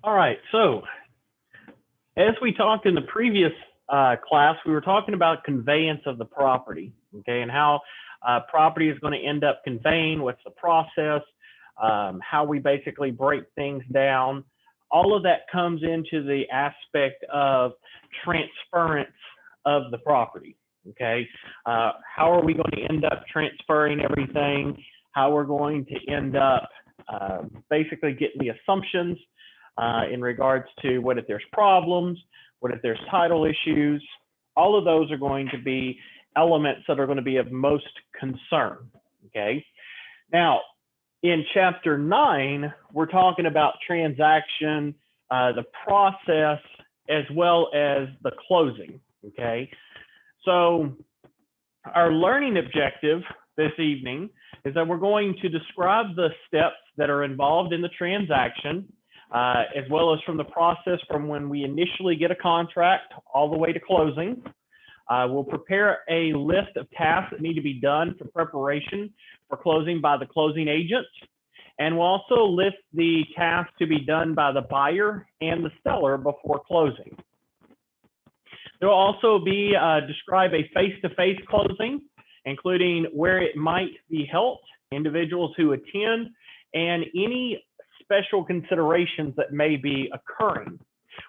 All right. So, as we talked in the previous class, we were talking about conveyance of the property, okay, and how property is going to end up conveying, what's the process, how we basically break things down. All of that comes into the aspect of transference of the property, okay? How are we going to end up transferring everything? How we're going to end up basically getting the assumptions in regards to what if there's problems, what if there's title issues. All of those are going to be elements that are going to be of most concern, okay? Now, in chapter 9, we're talking about transaction, the process, as well as the closing, okay? So our learning objective this evening is that we're going to describe the steps that are involved in the transaction, as well as from the process from when we initially get a contract all the way to closing. We'll prepare a list of tasks that need to be done for preparation for closing by the closing agent. And we'll also list the tasks to be done by the buyer and the seller before closing. There will also be describe a face-to-face closing, including where it might be held, individuals who attend, and any special considerations that may be occurring.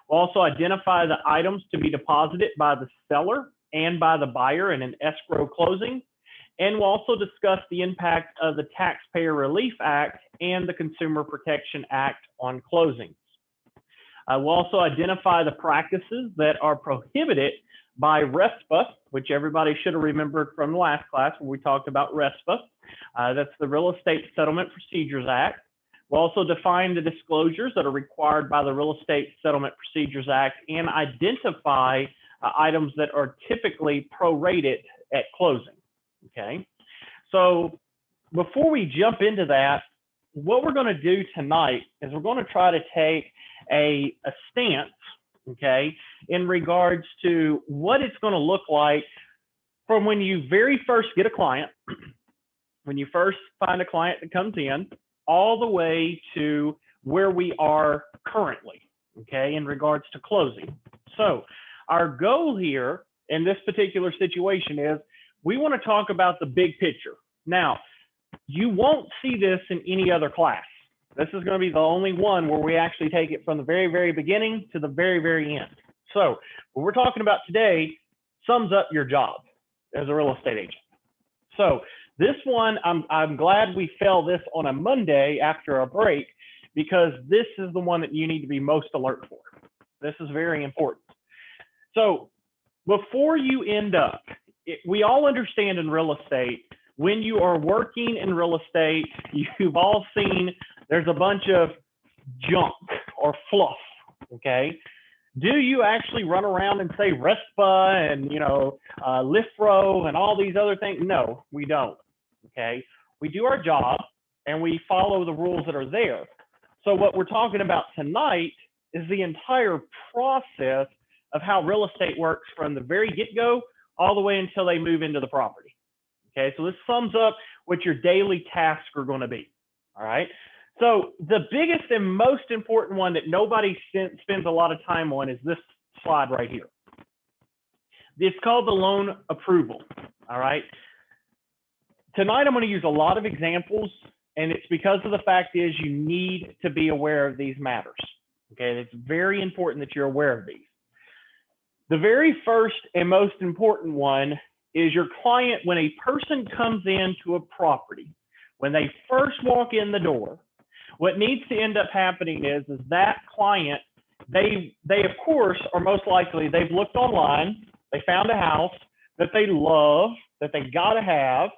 We'll also identify the items to be deposited by the seller and by the buyer in an escrow closing. And we'll also discuss the impact of the Taxpayer Relief Act and the Consumer Protection Act on closings. We'll also identify the practices that are prohibited by RESPA, which everybody should have remembered from the last class when we talked about RESPA. That's the Real Estate Settlement Procedures Act. We'll also define the disclosures that are required by the Real Estate Settlement Procedures Act and identify items that are typically prorated at closing, okay? So before we jump into that, what we're going to do tonight is we're going to try to take a stance, okay, in regards to what it's going to look like from when you very first get a client, when you first find a client that comes in, all the way to where we are currently, okay, in regards to closing. So our goal here in this particular situation is we want to talk about the big picture. Now, you won't see this in any other class. This is going to be the only one where we actually take it from the very, very beginning to the very, very end. So what we're talking about today sums up your job as a real estate agent. So this one, I'm glad we fell this on a Monday after a break, because this is the one that you need to be most alert for. This is very important. So before you end up, we all understand in real estate, when you are working in real estate, you've all seen there's a bunch of junk or fluff, okay? Do you actually run around and say RESPA and, LIFRO and all these other things? No, we don't, okay? We do our job and we follow the rules that are there. So what we're talking about tonight is the entire process of how real estate works from the very get-go all the way until they move into the property. Okay, so this sums up what your daily tasks are going to be. All right. So the biggest and most important one that nobody spends a lot of time on is this slide right here. It's called the loan approval. All right. Tonight, I'm going to use a lot of examples, and it's because of the fact is you need to be aware of these matters. Okay, it's very important that you're aware of these. The very first and most important one is your client. When a person comes into a property, when they first walk in the door, what needs to end up happening is that client, they of course are most likely, they've looked online, they found a house that they love, that they gotta have,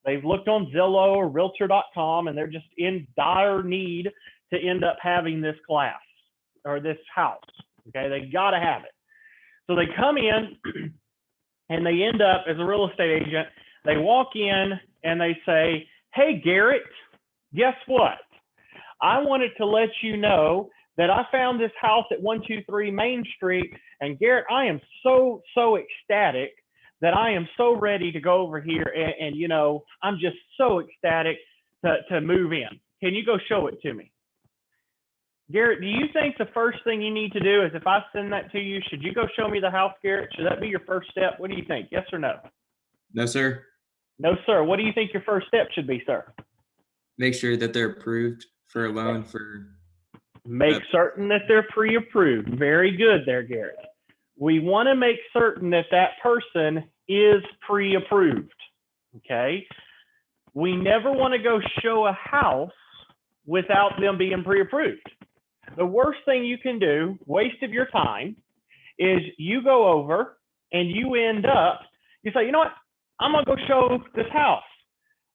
they've looked on Zillow or Realtor.com, and they're just in dire need to end up having this class or this house. Okay, they gotta have it. So they come in and they end up as a real estate agent, they walk in and they say, "Hey, Garrett, guess what? I wanted to let you know that I found this house at 123 Main Street, and Garrett, I am so ecstatic that I am so ready to go over here, and I'm just so ecstatic to move in. Can you go show it to me?" Garrett, do you think the first thing you need to do is if I send that to you, should you go show me the house, Garrett? Should that be your first step? What do you think? Yes or no? No, sir. No, sir. What do you think your first step should be, sir? Make sure that they're approved for a loan for Make certain that they're pre-approved. Very good there, Garrett. We want to make certain that that person is pre-approved, okay? We never want to go show a house without them being pre-approved. The worst thing you can do, waste of your time, is you go over and you end up, you say, you know what, I'm going to go show this house.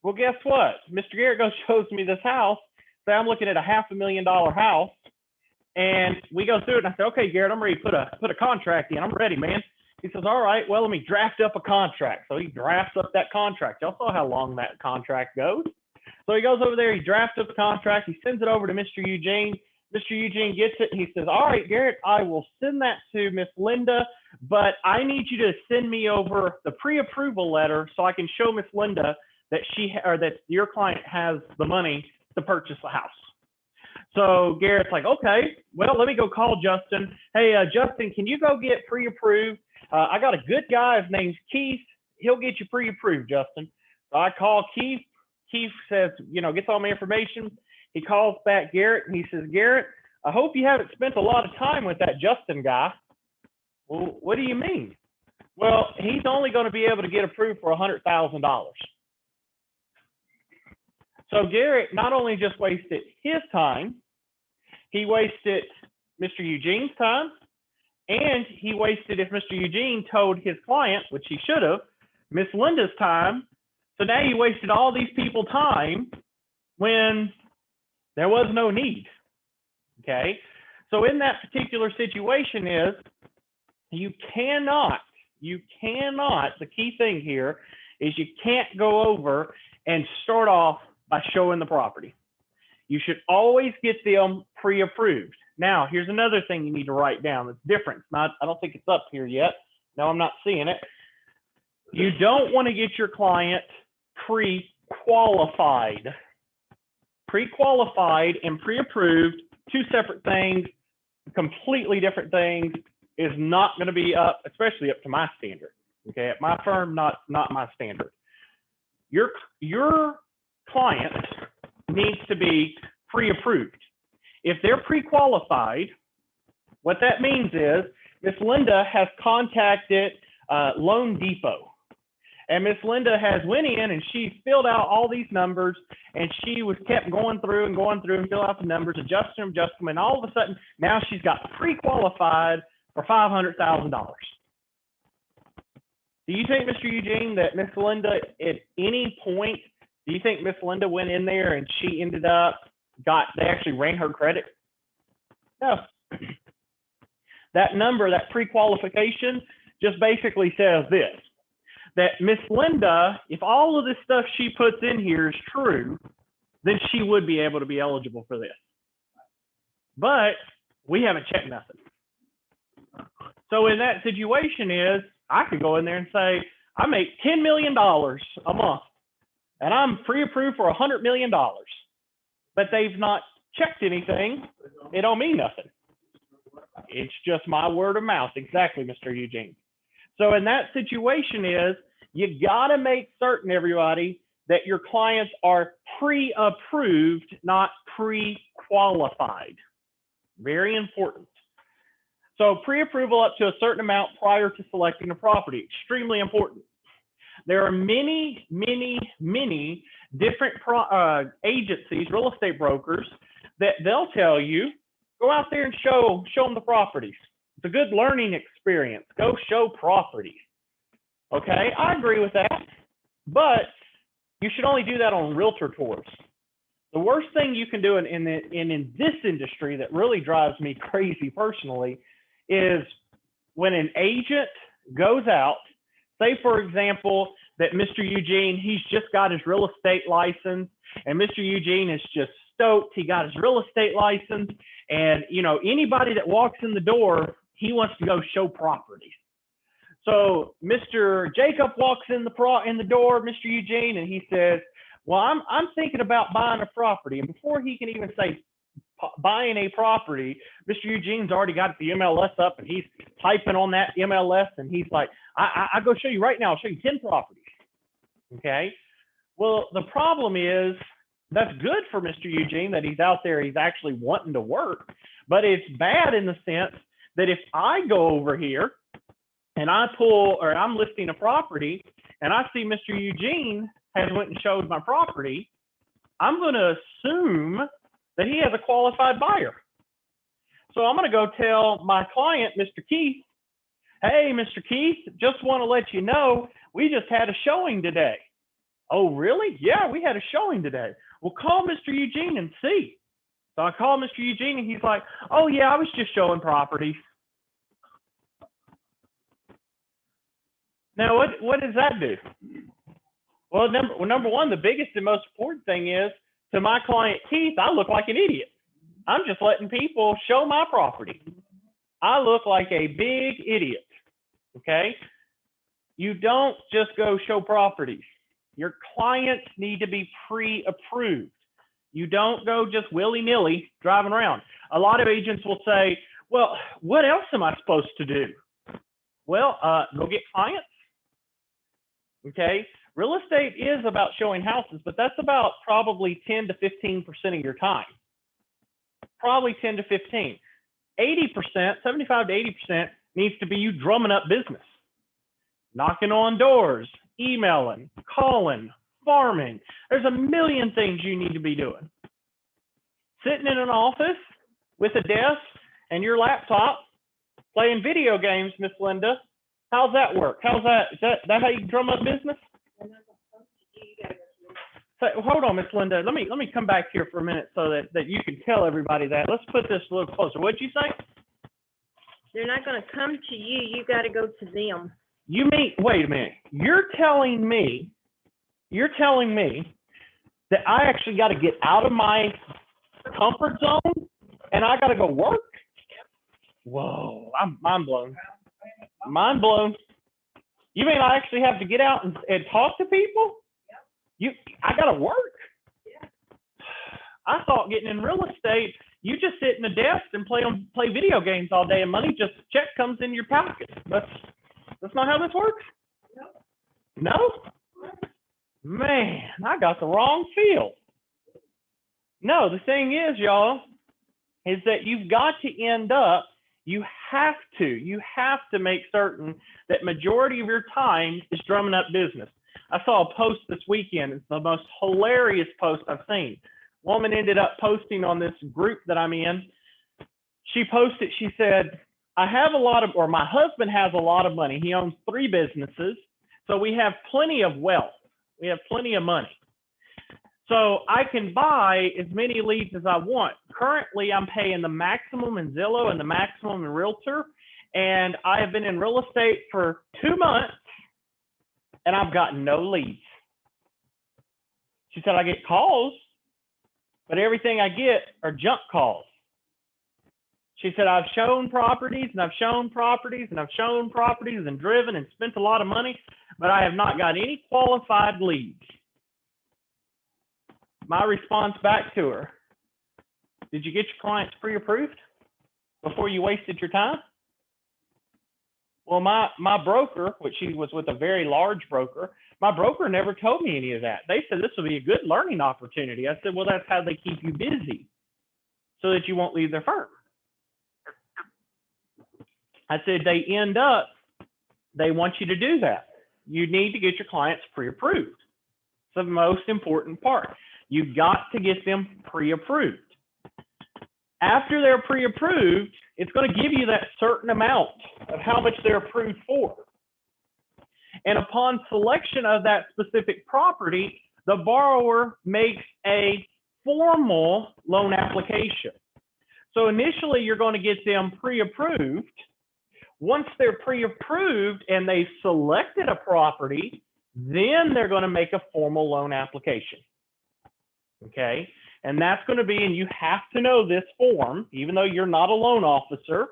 Well, guess what? Mr. Garrett goes shows me this house. Say I'm looking at a $500,000 house, and we go through it, and I say, okay, Garrett, I'm ready to put a contract in. I'm ready, man. He says, all right, well, let me draft up a contract. So he drafts up that contract. Y'all saw how long that contract goes. So he goes over there, he drafts up the contract, he sends it over to Mr. Eugene. Mr. Eugene gets it, and he says, all right, Garrett, I will send that to Miss Linda, but I need you to send me over the pre-approval letter so I can show Miss Linda that that your client has the money to purchase the house. So Garrett's like, okay, well, let me go call Justin. Hey, Justin, can you go get pre-approved? I got a good guy. His name's Keith. He'll get you pre-approved, Justin. So I call Keith. Keith says, gets all my information. He calls back Garrett, and he says, Garrett, I hope you haven't spent a lot of time with that Justin guy. Well, what do you mean? Well, he's only going to be able to get approved for $100,000. So Garrett not only just wasted his time, he wasted Mr. Eugene's time, and he wasted, if Mr. Eugene told his client, which he should have, Miss Linda's time. So now you wasted all these people's time when there was no need, okay? So in that particular situation is you cannot, the key thing here is you can't go over and start off by showing the property. You should always get them pre-approved. Now, here's another thing you need to write down that's different. I don't think it's up here yet. No, I'm not seeing it. You don't want to get your client pre-qualified. Pre-qualified and pre-approved, two separate things, completely different things, is not going to be up, especially up to my standard. Okay, at my firm, not my standard. Your client needs to be pre-approved. If they're pre-qualified, what that means is Miss Linda has contacted Loan Depot, and Miss Linda has went in and she filled out all these numbers, and she was kept going through and filling out the numbers, adjusting them, and all of a sudden now she's got pre-qualified for $500,000. Do you think, Mr. Eugene, that Miss Linda at any point, do you think Miss Linda went in there and she ended up they actually ran her credit? No. That number, that pre-qualification, just basically says this, that Miss Linda, if all of this stuff she puts in here is true, then she would be able to be eligible for this. But we haven't checked nothing. So in that situation is, I could go in there and say, I make $10 million a month, and I'm pre-approved for $100 million. But they've not checked anything. It don't mean nothing. It's just my word of mouth. Exactly, Mr. Eugene. So in that situation is, you got to make certain, everybody, that your clients are pre-approved, not pre-qualified. Very important. So pre-approval up to a certain amount prior to selecting a property, extremely important. There are many, many, many different agencies, real estate brokers, that they'll tell you, go out there and show them the properties. It's a good learning experience. Go show properties. Okay, I agree with that, but you should only do that on realtor tours. The worst thing you can do in this industry that really drives me crazy personally is when an agent goes out, say for example, that Mr. Eugene, he's just got his real estate license, and Mr. Eugene is just stoked he got his real estate license, and anybody that walks in the door, he wants to go show properties. So Mr. Jacob walks in the door, Mr. Eugene, and he says, well, I'm thinking about buying a property. And before he can even say buying a property, Mr. Eugene's already got the MLS up and he's typing on that MLS and he's like, I go show you right now. I'll show you 10 properties. Okay. Well, the problem is that's good for Mr. Eugene that he's out there, he's actually wanting to work, but it's bad in the sense that if I go over here and I'm listing a property and I see Mr. Eugene has went and showed my property, I'm going to assume that he has a qualified buyer. So I'm going to go tell my client, Mr. Keith, hey, Mr. Keith, just want to let you know, we just had a showing today. Oh, really? Yeah, we had a showing today. Well, call Mr. Eugene and see. So I call Mr. Eugene and he's like, oh, yeah, I was just showing properties. Now, what does that do? Well, number one, the biggest and most important thing is, to my client Keith, I look like an idiot. I'm just letting people show my property. I look like a big idiot, okay? You don't just go show properties. Your clients need to be pre-approved. You don't go just willy-nilly driving around. A lot of agents will say, well, what else am I supposed to do? Well, go get clients, okay? Real estate is about showing houses, but that's about probably 10 to 15% of your time. Probably 10 to 15. 80%, 75 to 80% needs to be you drumming up business. Knocking on doors, emailing, calling, farming. There's a million things you need to be doing. Sitting in an office with a desk and your laptop, playing video games, Miss Linda. How's that work? How's that? Is that how you drum up business? So, hold on, Miss Linda. Let me come back here for a minute so that you can tell everybody that. Let's put this a little closer. What'd you say? They're not going to come to you. You got to go to them. You mean, wait a minute. You're telling me that I actually got to get out of my comfort zone and I got to go work? Whoa, I'm mind blown. Mind blown. You mean I actually have to get out and talk to people? I got to work. I thought getting in real estate, you just sit in a desk and play video games all day and money just check comes in your pocket. That's not how this works? No? Man, I got the wrong field. No, the thing is, y'all, is that you've got to end up, you have to make certain that majority of your time is drumming up business. I saw a post this weekend. It's the most hilarious post I've seen. Woman ended up posting on this group that I'm in. She posted, she said, my husband has a lot of money. He owns 3 businesses. So we have plenty of wealth. We have plenty of money. So I can buy as many leads as I want. Currently, I'm paying the maximum in Zillow and the maximum in Realtor. And I have been in real estate for 2 months and I've gotten no leads. She said, I get calls, but everything I get are junk calls. She said, I've shown properties and I've shown properties and I've shown properties and driven and spent a lot of money, but I have not got any qualified leads. My response back to her, did you get your clients pre-approved before you wasted your time? Well, my broker, which she was with a very large broker, my broker never told me any of that. They said this will be a good learning opportunity. I said, well, that's how they keep you busy so that you won't leave their firm. I said, they want you to do that. You need to get your clients pre-approved. It's the most important part. You've got to get them pre-approved. After they're pre-approved, it's going to give you that certain amount of how much they're approved for. And upon selection of that specific property, the borrower makes a formal loan application. So initially, you're going to get them pre-approved. Once they're pre-approved and they've selected a property, then they're going to make a formal loan application. Okay? And that's going to be, and you have to know this form, even though you're not a loan officer,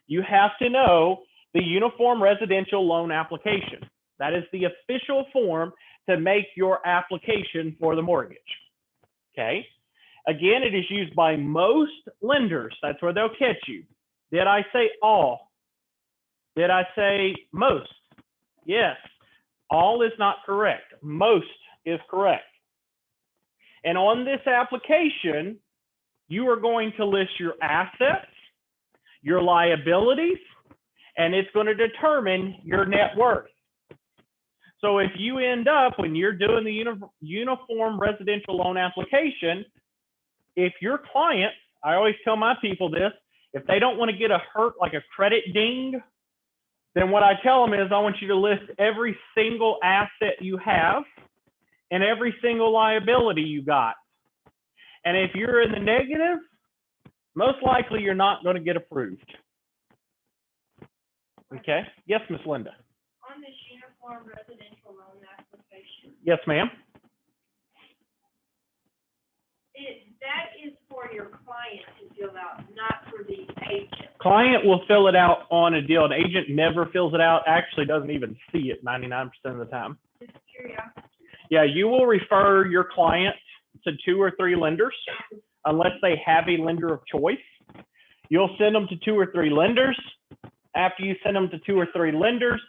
you have to know the Uniform Residential Loan Application. That is the official form to make your application for the mortgage. Okay? Again, it is used by most lenders. That's where they'll catch you. Did I say all? Did I say most? Yes. All is not correct. Most is correct. And on this application, you are going to list your assets, your liabilities, and it's going to determine your net worth. So if you end up, when you're doing the uniform residential loan application, if your client, I always tell my people this, if they don't want to get a hurt like a credit ding, then what I tell them is I want you to list every single asset you have and every single liability you got. And if you're in the negative, most likely you're not going to get approved. Okay? Yes, Miss Linda. On this uniform residential loan application, Yes, ma'am. that is for your client to fill out, not for the agent. Client will fill it out on a deal. An agent never fills it out, actually doesn't even see it 99% of the time. Just curiosity. Yeah, you will refer your client to 2 or 3 lenders unless they have a lender of choice. You'll send them to 2 or 3 lenders. After you send them to 2 or 3 lenders,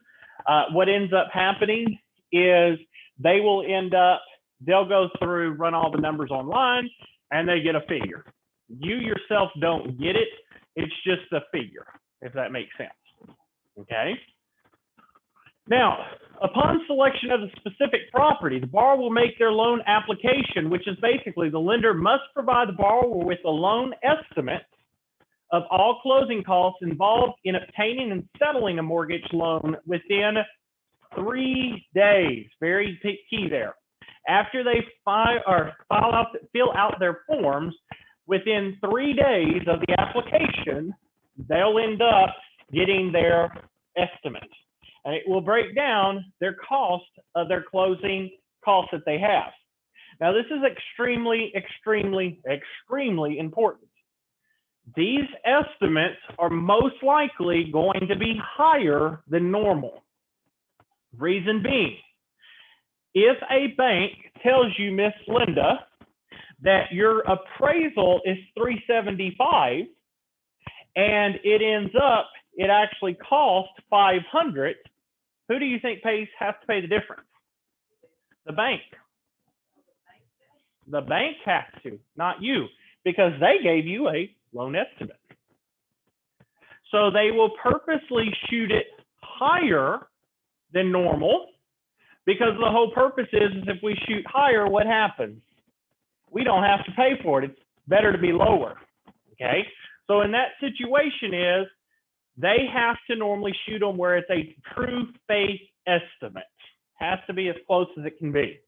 what ends up happening is they will end up, they'll go through, run all the numbers online, and they get a figure. You yourself don't get it. It's just a figure, if that makes sense. Okay? Now, upon selection of the specific property, the borrower will make their loan application, which is basically the lender must provide the borrower with a loan estimate of all closing costs involved in obtaining and settling a mortgage loan within 3 days. Very key there. After they fill out their forms, within 3 days of the application, they'll end up getting their estimate. And it will break down their cost of their closing costs that they have. Now, this is extremely, extremely, extremely important. These estimates are most likely going to be higher than normal. Reason being, if a bank tells you, Miss Linda, that your appraisal is $375 and it ends up, it actually costs $500, who do you think has to pay the difference? The bank. The bank has to, not you, because they gave you a loan estimate. So they will purposely shoot it higher than normal, because the whole purpose is if we shoot higher, what happens? We don't have to pay for it. It's better to be lower. Okay. So in that situation is they have to normally shoot them where it's a true faith estimate. Has to be as close as it can be.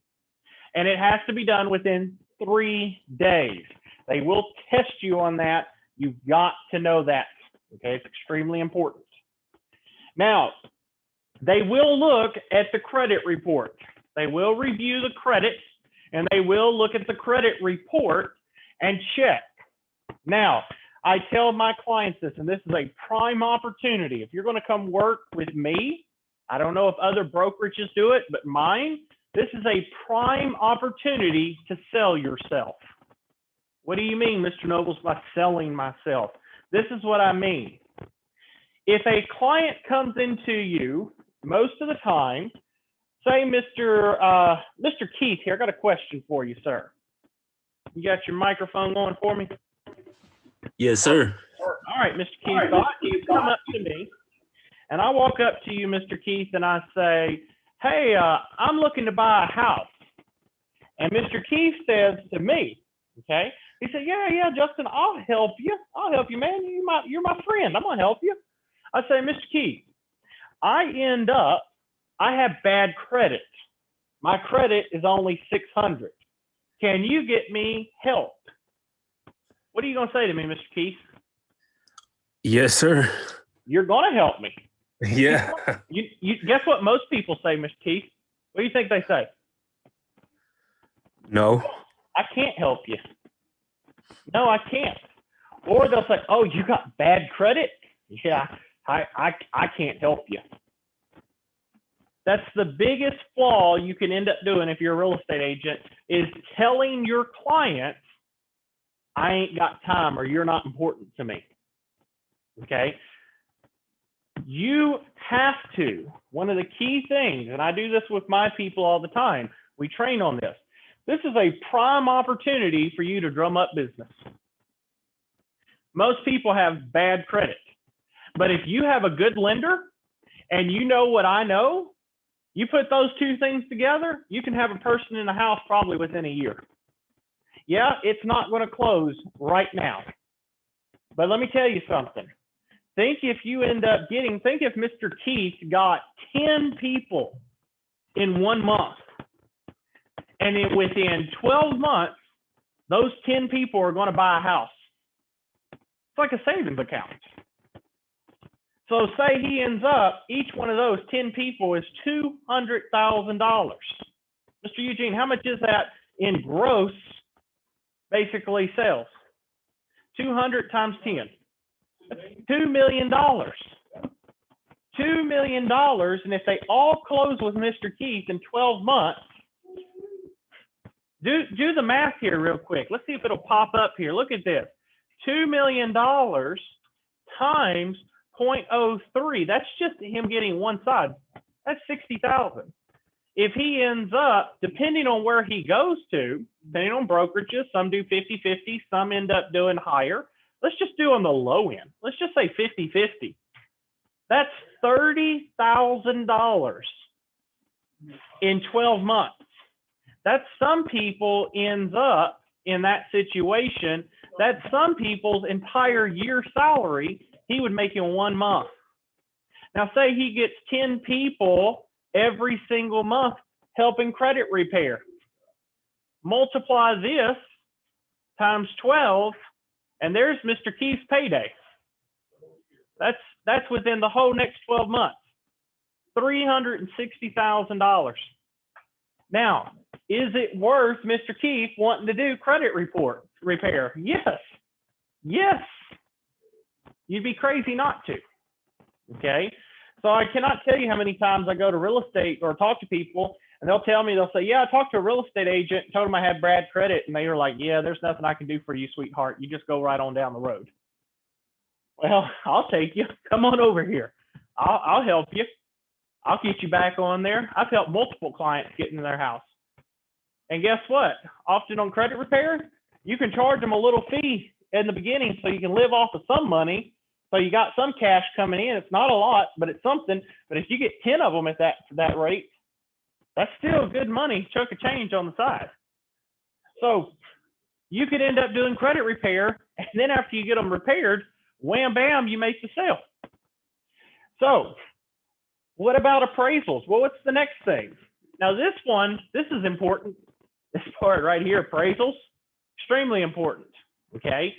And it has to be done within 3 days. They will test you on that. You've got to know that. Okay. It's extremely important. Now, they will look at the credit report. They will review the credit, and they will look at the credit report and check. Now, I tell my clients this, and this is a prime opportunity. If you're going to come work with me, I don't know if other brokerages do it, but mine, this is a prime opportunity to sell yourself. What do you mean, Mr. Nobles, by selling myself? This is what I mean. If a client comes into you, most of the time, say Mr. Keith here, I got a question for you, sir. You got your microphone going for me? Yes, sir. All right, Mr. Keith, so you come up to me, and I walk up to you, Mr. Keith, and I say, hey, I'm looking to buy a house. And Mr. Keith says to me, okay, he said, yeah, Justin, I'll help you. I'll help you, man. You're my friend. I'm going to help you. I say, Mr. Keith, I have bad credit. My credit is only 600. Can you get me help? What are you going to say to me, Mr. Keith? Yes, sir. You're going to help me. Yeah. You guess what most people say, Mr. Keith? What do you think they say? No. I can't help you. No, I can't. Or they'll say, oh, you got bad credit? Yeah, I can't help you. That's the biggest flaw you can end up doing if you're a real estate agent, is telling your client I ain't got time or you're not important to me. Okay? You have to, one of the key things, and I do this with my people all the time, we train on this. This is a prime opportunity for you to drum up business. Most people have bad credit, but if you have a good lender and you know what I know, you put those two things together, you can have a person in the house probably within a year. Yeah, it's not going to close right now, but let me tell you something. Think if you end up getting, think if Mr. Keith got 10 people in 1 month, and then within 12 months, those 10 people are going to buy a house. It's like a savings account. So say he ends up, each one of those 10 people is $200,000. Mr. Eugene, how much is that in gross, basically sales? 200 times 10. $2 million. $2 million, and if they all close with Mr. Keith in 12 months, do the math here real quick. Let's see if it'll pop up here. Look at this. $2 million times 0.03. That's just him getting one side. That's 60,000. If he ends up, depending on where he goes to, depending on brokerages, some do 50-50, some end up doing higher. Let's just do on the low end. Let's just say 50-50. That's $30,000 in 12 months. That's some people ends up in that situation. That's some people's entire year salary he would make in 1 month. Now say he gets 10 people every single month helping credit repair. Multiply this times 12, and there's Mr. Keith's payday. That's within the whole next 12 months. $360,000. Now, is it worth Mr. Keith wanting to do credit repair? Yes. Yes. You'd be crazy not to. Okay. So I cannot tell you how many times I go to real estate or talk to people and they'll tell me, they'll say, yeah, I talked to a real estate agent, told him I had bad credit. And they were like, yeah, there's nothing I can do for you, sweetheart. You just go right on down the road. Well, I'll take you. Come on over here. I'll help you. I'll get you back on there. I've helped multiple clients get into their house. And guess what? Often on credit repair, you can charge them a little fee in the beginning so you can live off of some money. So you got some cash coming in. It's not a lot, but it's something. But if you get 10 of them at that rate, that's still good money, chunk of change on the side. So you could end up doing credit repair, and then after you get them repaired, wham, bam, you make the sale. So what about appraisals? Well, what's the next thing? Now this is important. This part right here, appraisals, extremely important, okay?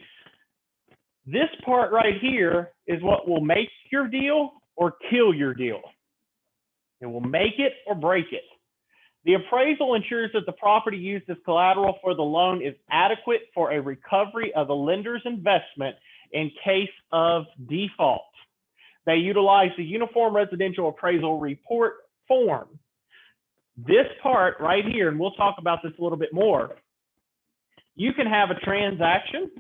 This part right here is what will make your deal or kill your deal. It will make it or break it. The appraisal ensures that the property used as collateral for the loan is adequate for a recovery of the lender's investment in case of default. They utilize the Uniform Residential Appraisal Report form. This part right here, and we'll talk about this a little bit more, you can have a transaction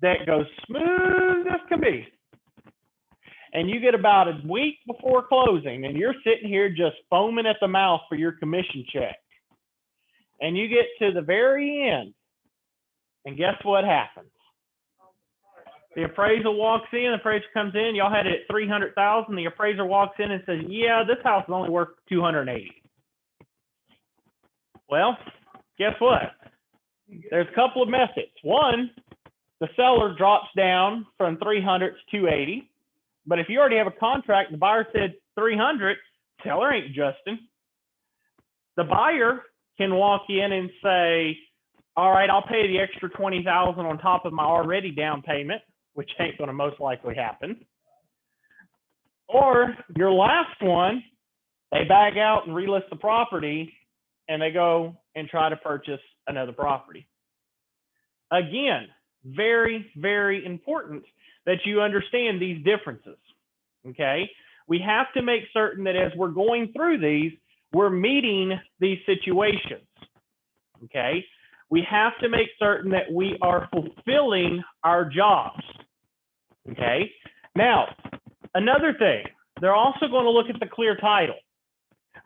that goes smooth as can be. And you get about a week before closing, and you're sitting here just foaming at the mouth for your commission check. And you get to the very end, and guess what happens? The appraisal walks in, the appraiser comes in, y'all had it at $300,000. The appraiser walks in and says, yeah, this house is only worth $280,000. Well, guess what? There's a couple of methods. One, the seller drops down from $300,000 to $280,000. But if you already have a contract, the buyer said $300,000, seller ain't adjusting. The buyer can walk in and say, all right, I'll pay the extra $20,000 on top of my already down payment, which ain't going to most likely happen. Or your last one, they bag out and relist the property and they go and try to purchase another property. Again, very, very important that you understand these differences, okay? We have to make certain that as we're going through these, we're meeting these situations, okay? We have to make certain that we are fulfilling our jobs. Okay. Now, another thing, they're also going to look at the clear title.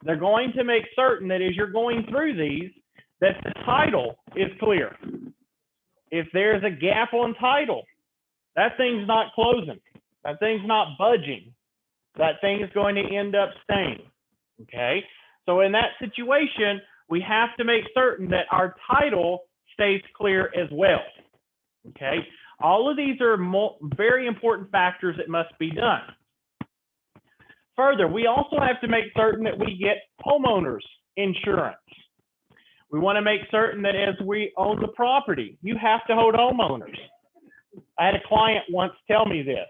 They're going to make certain that as you're going through these, that the title is clear. If there's a gap on title, that thing's not closing. That thing's not budging. That thing is going to end up staying. Okay. So in that situation, we have to make certain that our title stays clear as well. Okay. All of these are very important factors that must be done. Further, we also have to make certain that we get homeowners insurance. We want to make certain that as we own the property, you have to hold homeowners. I had a client once tell me this.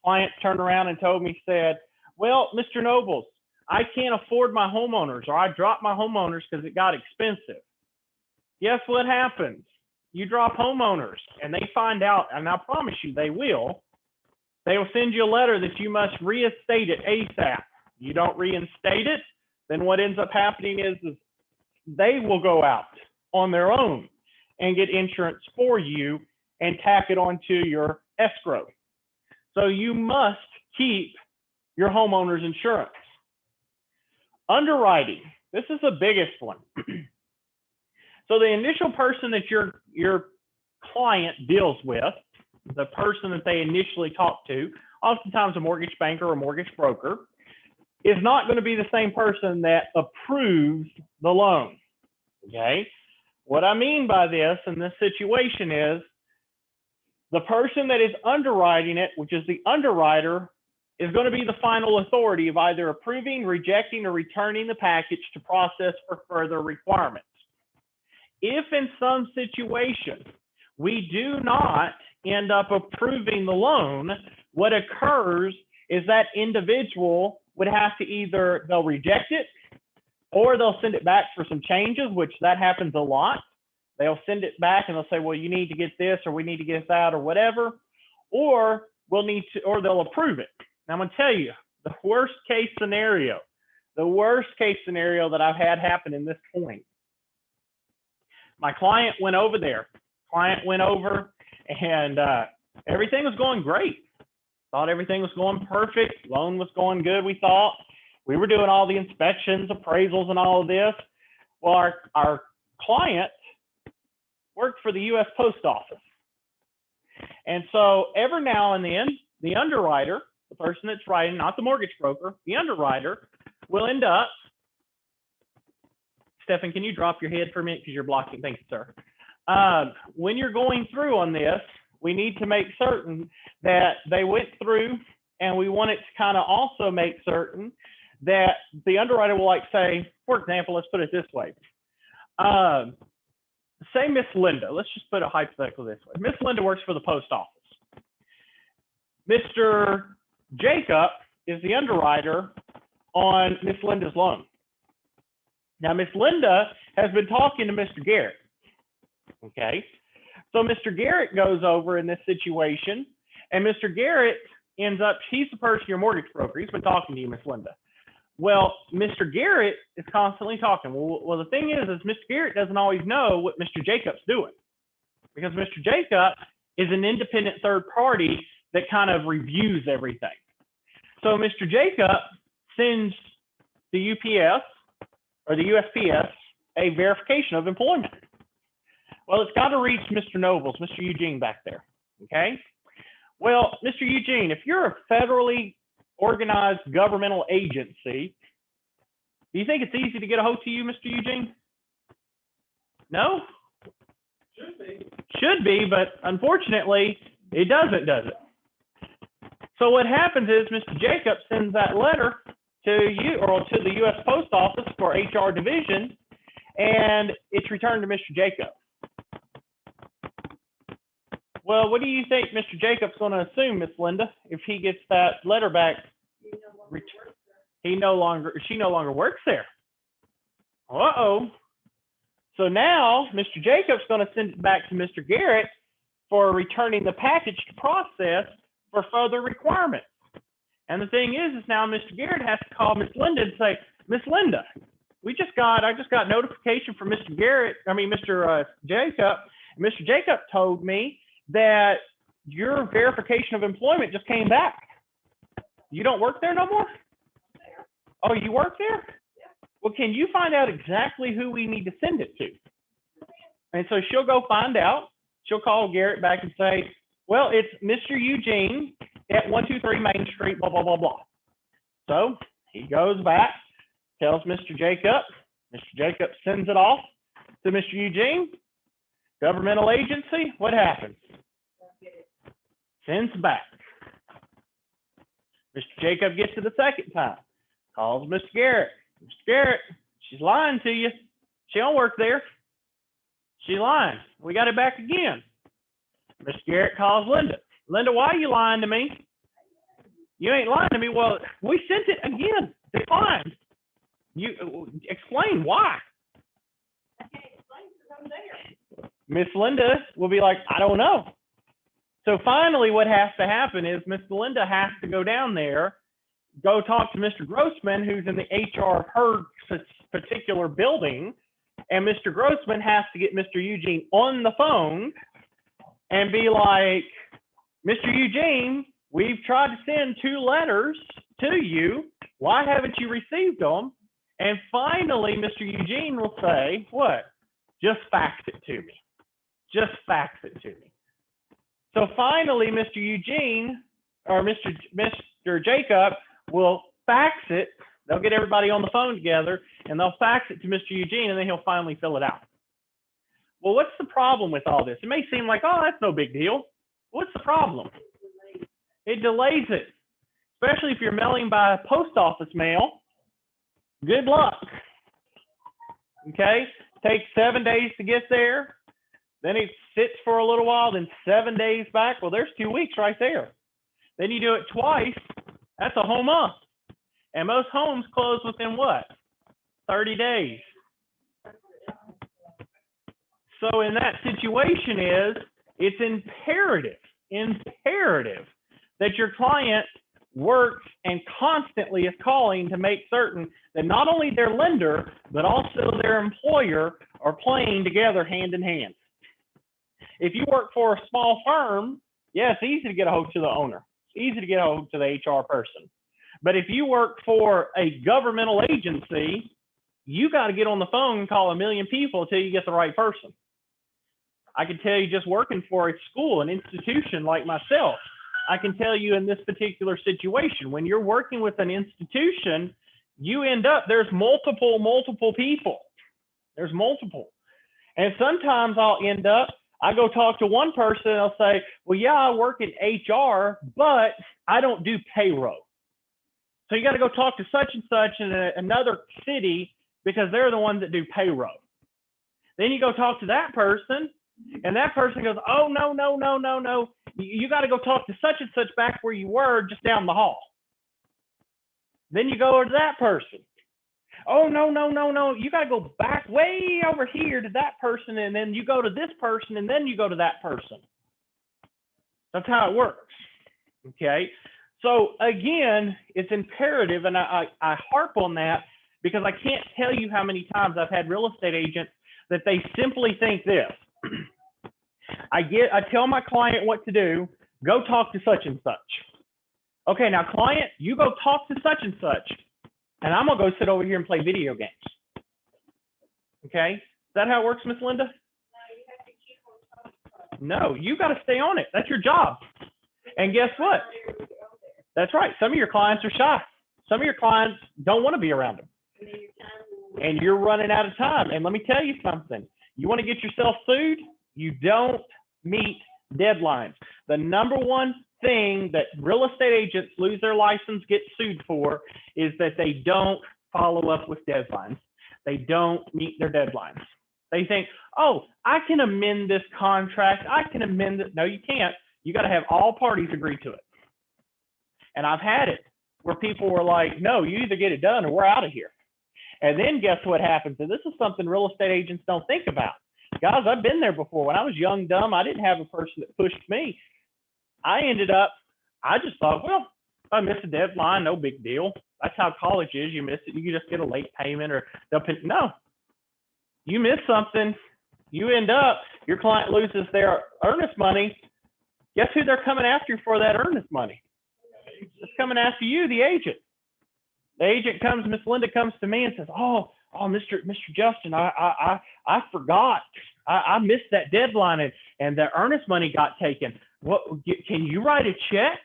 Client turned around and told me, said, well, Mr. Nobles, I can't afford my homeowners, or I dropped my homeowners because it got expensive. Guess what happens? You drop homeowners and they find out, and I promise you they will send you a letter that you must reinstate it ASAP. You don't reinstate it, then what ends up happening is they will go out on their own and get insurance for you and tack it onto your escrow. So you must keep your homeowner's insurance. Underwriting, this is the biggest one. So the initial person that your client deals with, the person that they initially talk to, oftentimes a mortgage banker or mortgage broker, is not going to be the same person that approves the loan. Okay? What I mean by this in this situation is the person that is underwriting it, which is the underwriter, is going to be the final authority of either approving, rejecting, or returning the package to process for further requirements. If in some situation we do not end up approving the loan, what occurs is that individual would have to either, they'll reject it, or they'll send it back for some changes, which that happens a lot. They'll send it back and they'll say, well, you need to get this, or we need to get that, or whatever, or they'll approve it. Now I'm going to tell you the worst case scenario that I've had happen in this point. My client went over there. And everything was going great. Thought everything was going perfect. Loan was going good, we thought. We were doing all the inspections, appraisals, and all of this. Well, our client worked for the U.S. Post Office. And so every now and then, the underwriter, the person that's writing, not the mortgage broker, the underwriter, will end up, Stephan, can you drop your head for a minute because you're blocking? Thank you, sir. When you're going through on this, we need to make certain that they went through, and we want it to kind of also make certain that the underwriter will, like, say, for example, let's put it this way. Say Miss Linda, let's just put it hypothetically this way. Miss Linda works for the post office. Mr. Jacob is the underwriter on Miss Linda's loan. Now, Miss Linda has been talking to Mr. Garrett. Okay. So Mr. Garrett goes over in this situation, and Mr. Garrett ends up, he's the person, your mortgage broker. He's been talking to you, Miss Linda. Well, Mr. Garrett is constantly talking. Well, the thing is Mr. Garrett doesn't always know what Mr. Jacob's doing, because Mr. Jacob is an independent third party that kind of reviews everything. So Mr. Jacob sends the UPS or the USPS a verification of employment. Well, it's got to reach Mr. Nobles, Mr. Eugene back there, okay? Well, Mr. Eugene, if you're a federally organized governmental agency, do you think it's easy to get a hold to you, Mr. Eugene? No? Should be. Should be, but unfortunately, it doesn't, does it? So what happens is Mr. Jacob sends that letter to you, or to the U.S. Post Office for HR division, and it's returned to Mr. Jacob. Well, what do you think Mr. Jacob's going to assume, Miss Linda, if he gets that letter back? She no longer works there. Uh-oh. So now Mr. Jacob's going to send it back to Mr. Garrett for returning the package to process for further requirements. And the thing is now Mr. Garrett has to call Miss Linda and say, Miss Linda, I just got notification from Mr. Jacob. Mr. Jacob told me that your verification of employment just came back. You don't work there no more? Oh, you work there? Well, can you find out exactly who we need to send it to? And so she'll go find out. She'll call Garrett back and say, well, it's Mr. Eugene at 123 Main Street, blah, blah, blah, blah. So he goes back, tells Mr. Jacob. Mr. Jacob sends it off to Mr. Eugene, governmental agency. What happens? Sends back. Mr. Jacob gets to the second time, calls Mr. Garrett. Mr. Garrett, she's lying to you. She don't work there. She's lying. We got it back again. Mr. Garrett calls Linda. Linda, why are you lying to me? You ain't lying to me. Well, we sent it again. Declined. You explain why. I can't explain because I'm there. Miss Linda will be like, I don't know. So finally, what has to happen is Miss Linda has to go down there, go talk to Mr. Grossman, who's in the HR of her particular building, and Mr. Grossman has to get Mr. Eugene on the phone and be like, Mr. Eugene, we've tried to send 2 letters to you. Why haven't you received them? And finally, Mr. Eugene will say, what? Just fax it to me. Just fax it to me. So finally, Mr. Eugene or Mr. Jacob will fax it. They'll get everybody on the phone together and they'll fax it to Mr. Eugene and then he'll finally fill it out. Well, what's the problem with all this? It may seem like, oh, that's no big deal. What's the problem? It delays it, especially if you're mailing by post office mail. Good luck. Okay, takes 7 days to get there. Then it sits for a little while, then 7 days back. Well, there's 2 weeks right there. Then you do it twice. That's a whole month. And most homes close within what? 30 days. So in that situation it's imperative that your client works and constantly is calling to make certain that not only their lender, but also their employer are playing together hand in hand. If you work for a small firm, yeah, it's easy to get a hold to the owner. It's easy to get a hold to the HR person. But if you work for a governmental agency, you got to get on the phone and call 1 million people until you get the right person. I can tell you, just working for a school, an institution like myself, I can tell you in this particular situation, when you're working with an institution, you end up, there's multiple people. There's multiple. And sometimes I go talk to one person and I'll say, well, yeah, I work in HR, but I don't do payroll. So you got to go talk to such and such in another city because they're the ones that do payroll. Then you go talk to that person and that person goes, oh, no. You got to go talk to such and such back where you were just down the hall. Then you go to that person. Oh, no. You got to go back way over here to that person. And then you go to this person and then you go to that person. That's how it works. Okay. So again, it's imperative. And I harp on that because I can't tell you how many times I've had real estate agents that they simply think this. I tell my client what to do. Go talk to such and such. Okay, now client, you go talk to such and such, and I'm gonna go sit over here and play video games. Okay, is that how it works, Miss Linda? No, you got to stay on it. That's your job. And guess what? That's right. Some of your clients are shy. Some of your clients don't want to be around them. And you're running out of time. And let me tell you something. You want to get yourself sued? You don't meet deadlines. The number one thing that real estate agents lose their license, get sued for, is that they don't follow up with deadlines. They don't meet their deadlines. They think, oh, I can amend this contract. I can amend it. No, you can't. You got to have all parties agree to it. And I've had it where people were like, no, you either get it done or we're out of here. And then guess what happens? And this is something real estate agents don't think about. Guys, I've been there before. When I was young, dumb, I didn't have a person that pushed me. I just thought, well, I missed a deadline, no big deal. That's how college is. You miss it, you just get a late payment or they'll pay. No, you miss something, you end up, your client loses their earnest money. Guess who they're coming after you for that earnest money? It's coming after you, the agent. The agent comes, Miss Linda comes to me and says, "Oh, Mr. Justin, I forgot. I missed that deadline and the earnest money got taken. What, can you write a check?"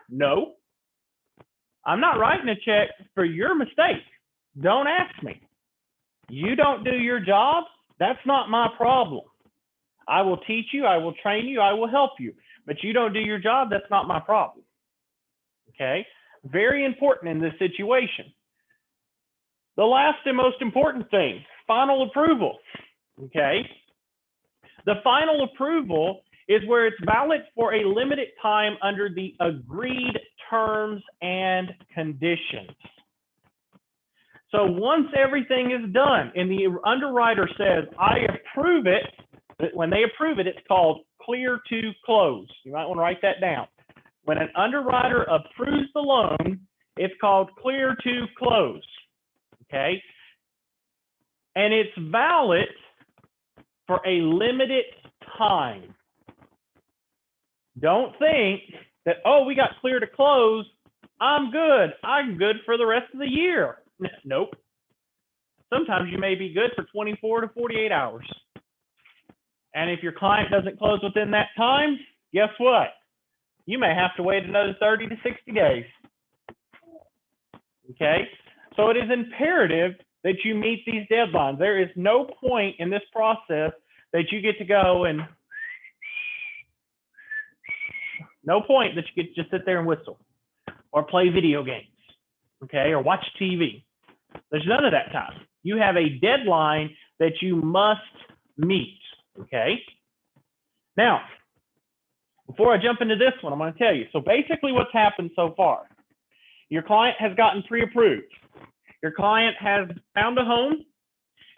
No, I'm not writing a check for your mistake. Don't ask me. You don't do your job. That's not my problem. I will teach you. I will train you. I will help you. But you don't do your job. That's not my problem. Okay? Very important in this situation. The last and most important thing, final approval. Okay? The final approval is where it's valid for a limited time under the agreed terms and conditions. So once everything is done and the underwriter says, "I approve it," when they approve it, it's called clear to close. You might want to write that down. When an underwriter approves the loan, it's called clear to close. Okay? And it's valid for a limited time. Don't think that, "Oh, we got clear to close. I'm good. I'm good for the rest of the year." Nope. Sometimes you may be good for 24 to 48 hours. And if your client doesn't close within that time, guess what? You may have to wait another 30 to 60 days. Okay? So it is imperative that you meet these deadlines. There is no point in this process that you get to go and no point that you get to just sit there and whistle or play video games, okay, or watch TV. There's none of that time. You have a deadline that you must meet, okay? Now, before I jump into this one, I'm going to tell you. So basically what's happened so far, your client has gotten pre-approved. Your client has found a home,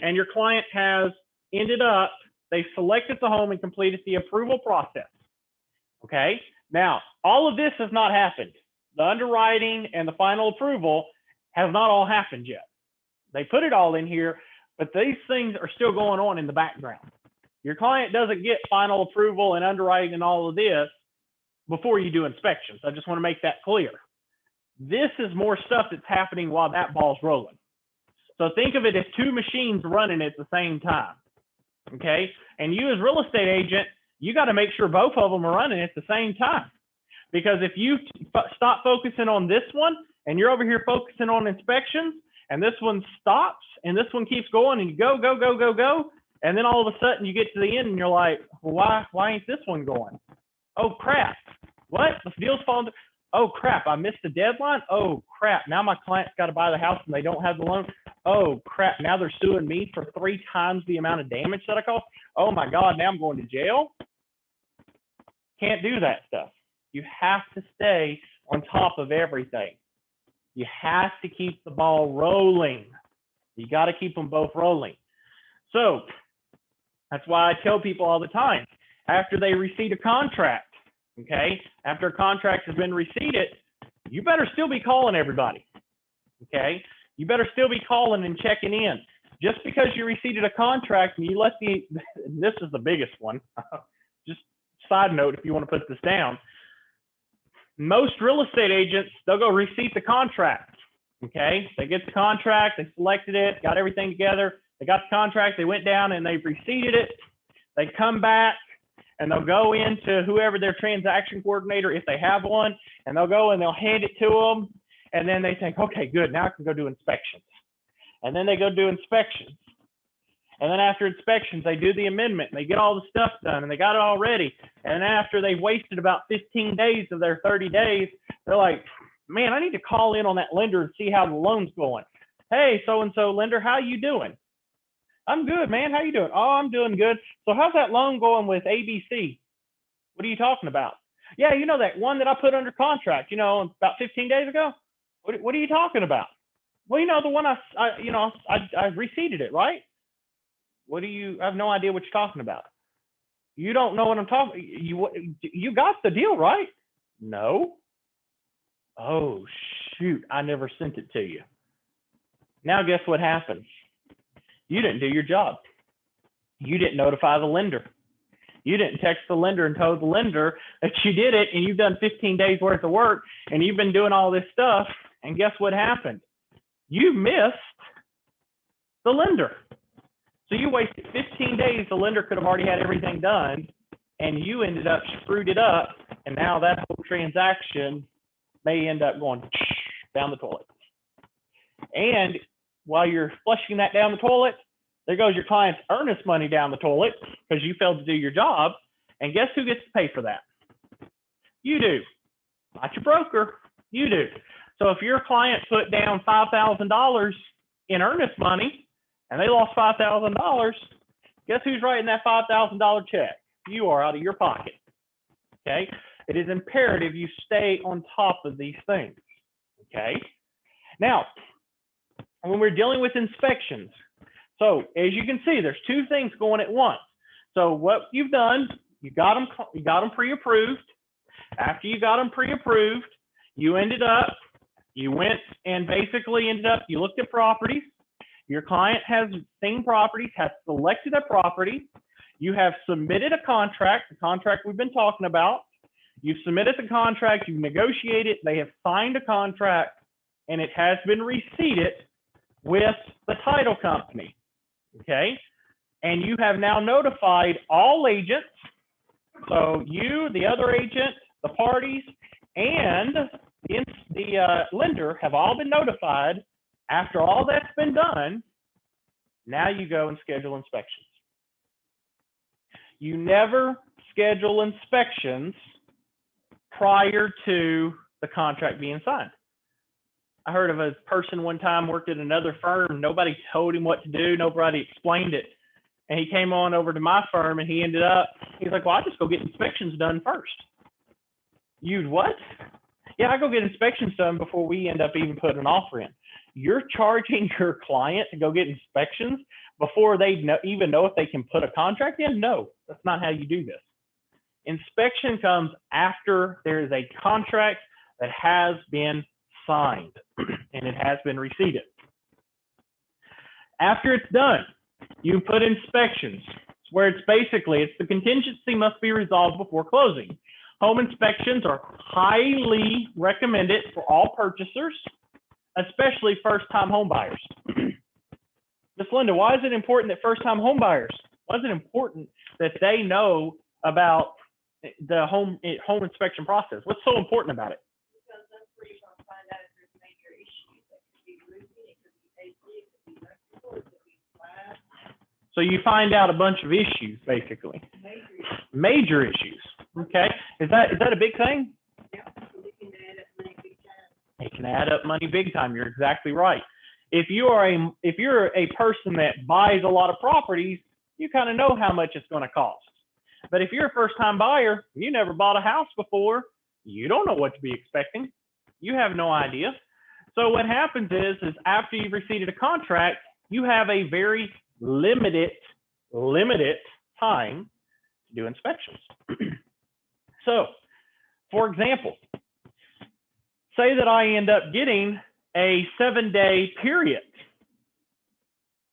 and your client has ended up, they selected the home and completed the approval process, okay? Now, all of this has not happened. The underwriting and the final approval has not all happened yet. They put it all in here, but these things are still going on in the background. Your client doesn't get final approval and underwriting and all of this before you do inspections. I just want to make that clear. This is more stuff that's happening while that ball's rolling. So think of it as two machines running at the same time, okay? And you as real estate agent, you got to make sure both of them are running at the same time. Because if you stop focusing on this one and you're over here focusing on inspections and this one stops and this one keeps going and you go, go, go, go, go. And then all of a sudden you get to the end and you're like, well, why ain't this one going? Oh, crap. What? The deal's falling. Oh, crap. I missed the deadline. Oh, crap. Now my client's got to buy the house and they don't have the loan. Oh, crap. Now they're suing me for 3 times the amount of damage that I caused. Oh, my God. Now I'm going to jail. Can't do that stuff. You have to stay on top of everything. You have to keep the ball rolling. You got to keep them both rolling. So that's why I tell people all the time, after they receipt a contract, okay, after a contract has been receipted, you better still be calling everybody, okay? You better still be calling and checking in. Just because you receipted a contract and you let this is the biggest one, just side note if you want to put this down, most real estate agents, they'll go receipt the contract, okay? They get the contract, they selected it, got everything together, they got the contract, they went down and they receipted it, they come back and they'll go into whoever their transaction coordinator, if they have one, and they'll go and they'll hand it to them, and then they think, okay, good, now I can go do inspections. And then they go do inspections. And then after inspections, they do the amendment and they get all the stuff done and they got it all ready. And after they've wasted about 15 days of their 30 days, they're like, man, I need to call in on that lender and see how the loan's going. Hey, so-and-so lender, how you doing? I'm good, man. How you doing? Oh, I'm doing good. So how's that loan going with ABC? What are you talking about? Yeah, you know that one that I put under contract, you know, about 15 days ago? What are you talking about? Well, you know, the one I receipted it, right? I have no idea what you're talking about. You don't know what I'm talking. You got the deal, right? No. Oh, shoot, I never sent it to you. Now, guess what happens? You didn't do your job. You didn't notify the lender. You didn't text the lender and tell the lender that you did it, and you've done 15 days worth of work, and you've been doing all this stuff. And guess what happened? You missed the lender. So you wasted 15 days. The lender could have already had everything done, and you ended up screwed it up. And now that whole transaction may end up going down the toilet. And while you're flushing that down the toilet, there goes your client's earnest money down the toilet because you failed to do your job. And guess who gets to pay for that? You do. Not your broker. You do. So if your client put down $5,000 in earnest money and they lost $5,000, guess who's writing that $5,000 check? You are, out of your pocket. Okay? It is imperative you stay on top of these things. Okay? Now, when we're dealing with inspections, so as you can see, there's two things going at once. So what you've done, you got them pre-approved. After you got them pre-approved, you went and basically you looked at properties. Your client has seen properties, has selected a property. You have submitted a contract, the contract we've been talking about. You've submitted the contract, you've negotiated, they have signed a contract, and it has been receipted with the title company, okay? And you have now notified all agents, so you, the other agent, the parties, and the lender have all been notified. After all that's been done, now you go and schedule inspections. You never schedule inspections prior to the contract being signed. I heard of a person one time worked at another firm. Nobody told him what to do. Nobody explained it. And he came on over to my firm and he's like, well, I just go get inspections done first. You'd what? Yeah, I go get inspections done before we end up even putting an offer in. You're charging your client to go get inspections before they even know if they can put a contract in? No, that's not how you do this. Inspection comes after there is a contract that has been signed and it has been receipted. After it's done, you put inspections where it's the contingency must be resolved before closing. Home inspections are highly recommended for all purchasers, especially first-time home buyers. Ms. Linda, why is it important that first-time home buyers, why is it important that they know about the home inspection process? What's so important about it? Because that's where you're gonna find out if there's major issues. That could be roofing, it could be AC, it could be electrical, it could be flat. So you find out a bunch of issues, basically. Major issues. Okay. Is that a big thing? Yeah, so we can add up money big time. It can add up money big time. You're exactly right. If you're a person that buys a lot of properties, you kind of know how much it's going to cost. But if you're a first-time buyer, you never bought a house before, you don't know what to be expecting. You have no idea. So what happens is after you've received a contract, you have a very limited time to do inspections. So, for example, say that I end up getting a 7-day period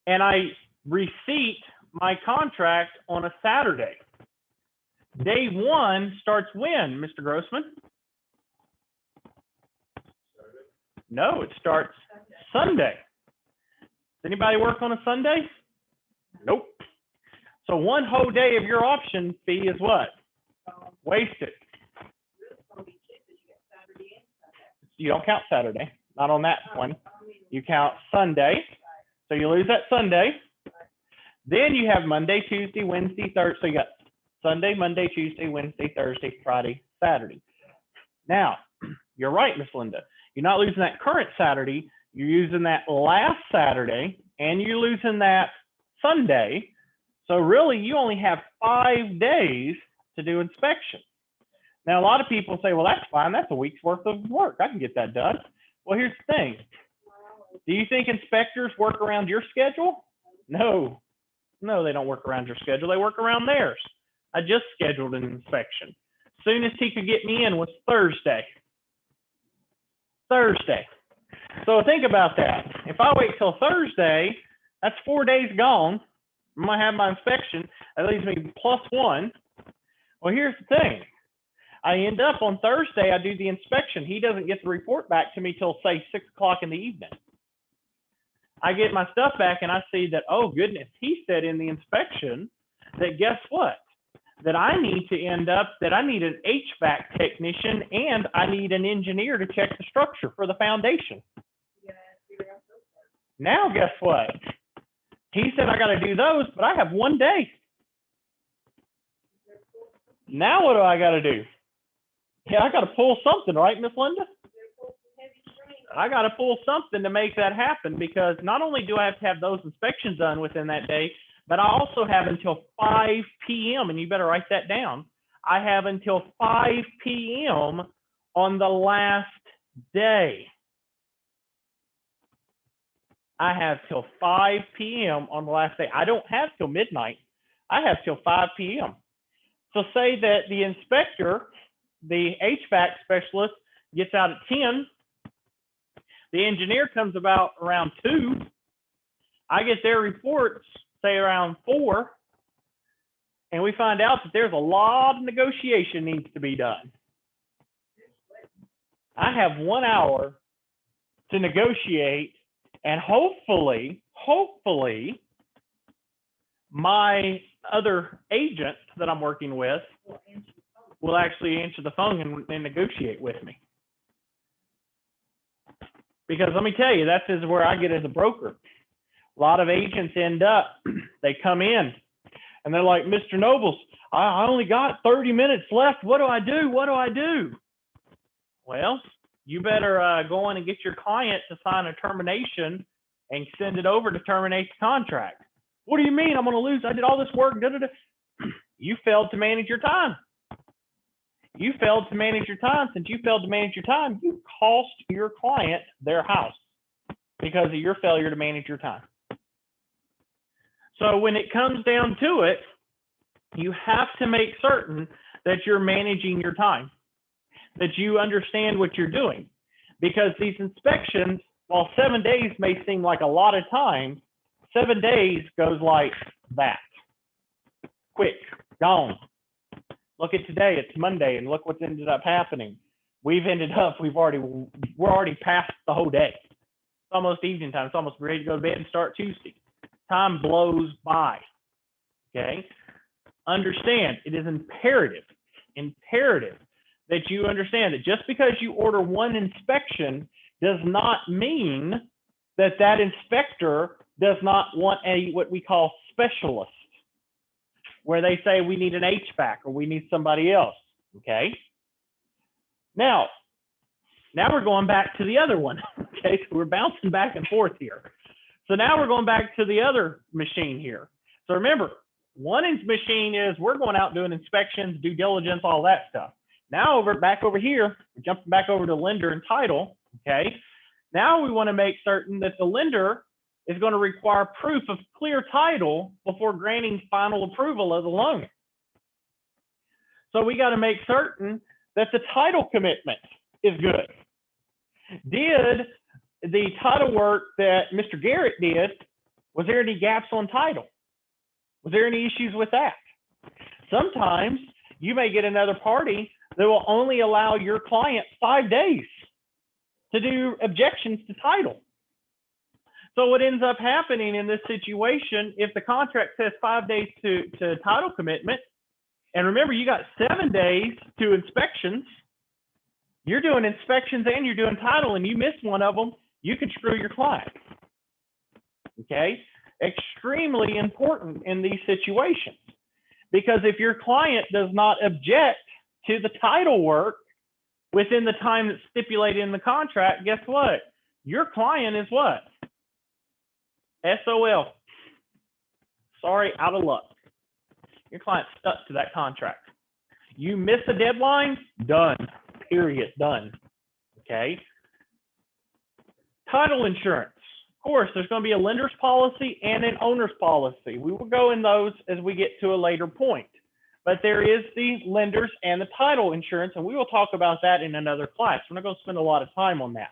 and I receipt my contract on a Saturday. Day one starts when, Mr. Grossman? No, it starts Sunday. Does anybody work on a Sunday? Nope. So one whole day of your option fee is what? Wasted. You don't count Saturday, not on that one. You count Sunday. So you lose that Sunday. Then you have Monday, Tuesday, Wednesday, Thursday. So you got Sunday, Monday, Tuesday, Wednesday, Thursday, Friday, Saturday. Now, you're right, Miss Linda. You're not losing that current Saturday. You're using that last Saturday, and you're losing that Sunday. So really, you only have 5 days to do inspection. Now, a lot of people say, well, that's fine. That's a week's worth of work. I can get that done. Well, here's the thing. Do you think inspectors work around your schedule? No. No, they don't work around your schedule. They work around theirs. I just scheduled an inspection. Soonest he could get me in was Thursday. Thursday. So think about that. If I wait till Thursday, that's 4 days gone. I'm gonna have my inspection. That leaves me +1. Well, here's the thing. I end up on Thursday, I do the inspection. He doesn't get the report back to me till say 6 o'clock in the evening. I get my stuff back and I see that, oh goodness, he said in the inspection that guess what? That I need to end up, that I need an HVAC technician and I need an engineer to check the structure for the foundation. You gotta figure out those parts. Now, guess what? He said I got to do those, but I have 1 day. Now what do I got to do? Yeah, I got to pull something, right, Miss Linda? I got to pull something to make that happen because not only do I have to have those inspections done within that day, but I also have until 5 p.m. and you better write that down. I have until 5 p.m. on the last day. I have till 5 p.m. on the last day. I don't have till midnight. I have till 5 p.m. So say that the inspector, the HVAC specialist, gets out at 10. The engineer comes about around 2. I get their reports, say around 4. And we find out that there's a lot of negotiation needs to be done. I have 1 hour to negotiate, and hopefully, my other agent that I'm working with will actually answer the phone and negotiate with me. Because let me tell you, that's is where I get as a broker. A lot of agents end up, they come in and they're like, Mr. Nobles, I only got 30 minutes left. What do I do? What do I do? Well, you better go in and get your client to sign a termination and send it over to terminate the contract. What do you mean? I'm going to lose. I did all this work. You failed to manage your time. You failed to manage your time. Since you failed to manage your time, you cost your client their house because of your failure to manage your time. So when it comes down to it, you have to make certain that you're managing your time, that you understand what you're doing. Because these inspections, while 7 days may seem like a lot of time, 7 days goes like that. Quick, gone. Look at today, it's Monday, and look what's ended up happening. We're already past the whole day. It's almost evening time. It's almost ready to go to bed and start Tuesday. Time blows by, okay? Understand, it is imperative that you understand that just because you order one inspection does not mean that that inspector does not want what we call specialist, where they say we need an HVAC or we need somebody else, okay? Now we're going back to the other one, okay? So we're bouncing back and forth here. So now we're going back to the other machine here. So remember, one machine is we're going out doing inspections, due diligence, all that stuff. Now back over here, we're jumping back over to lender and title, okay? Now we want to make certain that the lender is going to require proof of clear title before granting final approval of the loan. So we got to make certain that the title commitment is good. Did the title work that Mr. Garrett did, was there any gaps on title? Was there any issues with that? Sometimes you may get another party that will only allow your client 5 days to do objections to title. So what ends up happening in this situation, if the contract says 5 days to title commitment, and remember you got 7 days to inspections, you're doing inspections and you're doing title and you miss one of them, you can screw your client, okay? Extremely important in these situations, because if your client does not object to the title work within the time that's stipulated in the contract, guess what? Your client is what? SOL. Sorry, out of luck. Your client's stuck to that contract. You miss a deadline, done. Period, done. Okay? Title insurance. Of course, there's going to be a lender's policy and an owner's policy. We will go in those as we get to a later point. But there is the lenders and the title insurance, and we will talk about that in another class. We're not going to spend a lot of time on that.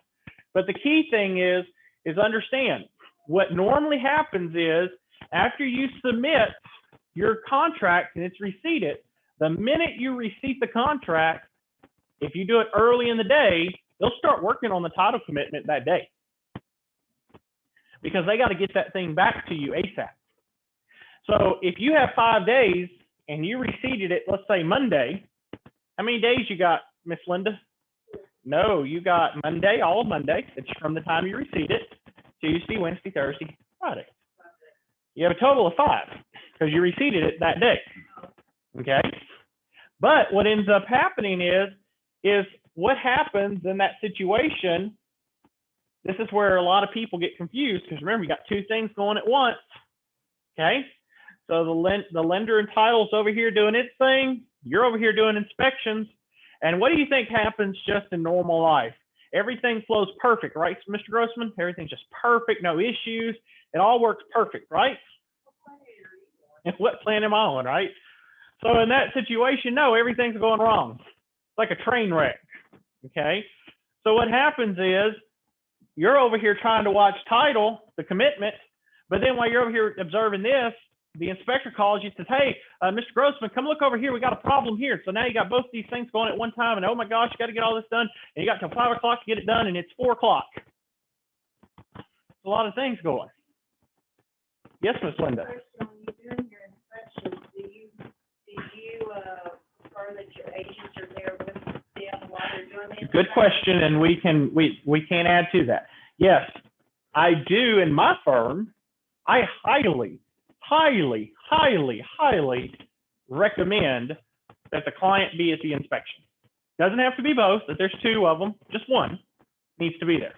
But the key thing is understand what normally happens is after you submit your contract and it's receipted, the minute you receipt the contract, if you do it early in the day, they'll start working on the title commitment that day because they got to get that thing back to you ASAP. So if you have 5 days and you receipted it, let's say Monday, how many days you got, Miss Linda? No, you got Monday, all of Monday. It's from the time you receipt it, Tuesday, Wednesday, Thursday, Friday. You have a total of 5 because you receipted it that day. Okay. But what ends up happening is what happens in that situation. This is where a lot of people get confused because remember, you got 2 things going at once. Okay. So the lender and title's over here doing its thing. You're over here doing inspections. And what do you think happens just in normal life? Everything flows perfect, right, Mr. Grossman? Everything's just perfect, no issues. It all works perfect, right? And what plan am I on, right? So in that situation, no, everything's going wrong. It's like a train wreck, okay? So what happens is you're over here trying to watch title, the commitment, but then while you're over here observing this, the inspector calls you and says, hey, Mr. Grossman, come look over here. We got a problem here. So now you got both these things going at one time, and oh my gosh, you got to get all this done. And you got till 5 o'clock to get it done, and it's 4 o'clock. A lot of things going. Yes, Miss Linda. First, when you're doing your inspections, do you prefer that your agents are there with them while they're doing it? Good question, and we can add to that. Yes, I do in my firm. I highly recommend that the client be at the inspection. Doesn't have to be both, but there's 2 of them, just one needs to be there.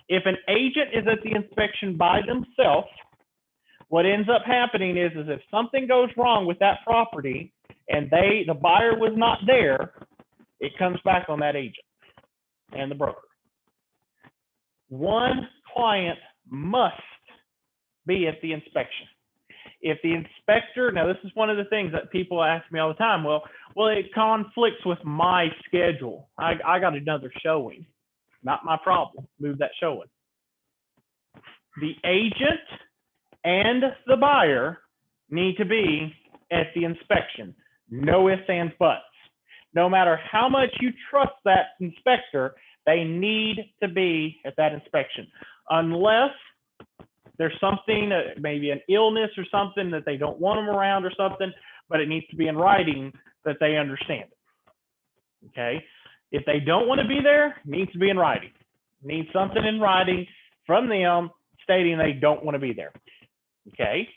If an agent is at the inspection by themselves, what ends up happening is if something goes wrong with that property and the buyer was not there, it comes back on that agent and the broker. One client must be at the inspection. If the inspector, now this is one of the things that people ask me all the time, well, it conflicts with my schedule. I got another showing. Not my problem. Move that showing. The agent and the buyer need to be at the inspection. No ifs, ands, buts. No matter how much you trust that inspector, they need to be at that inspection. Unless there's something, maybe an illness or something that they don't want them around or something, but it needs to be in writing that they understand it. Okay? If they don't want to be there, it needs to be in writing. It needs something in writing from them stating they don't want to be there. Okay?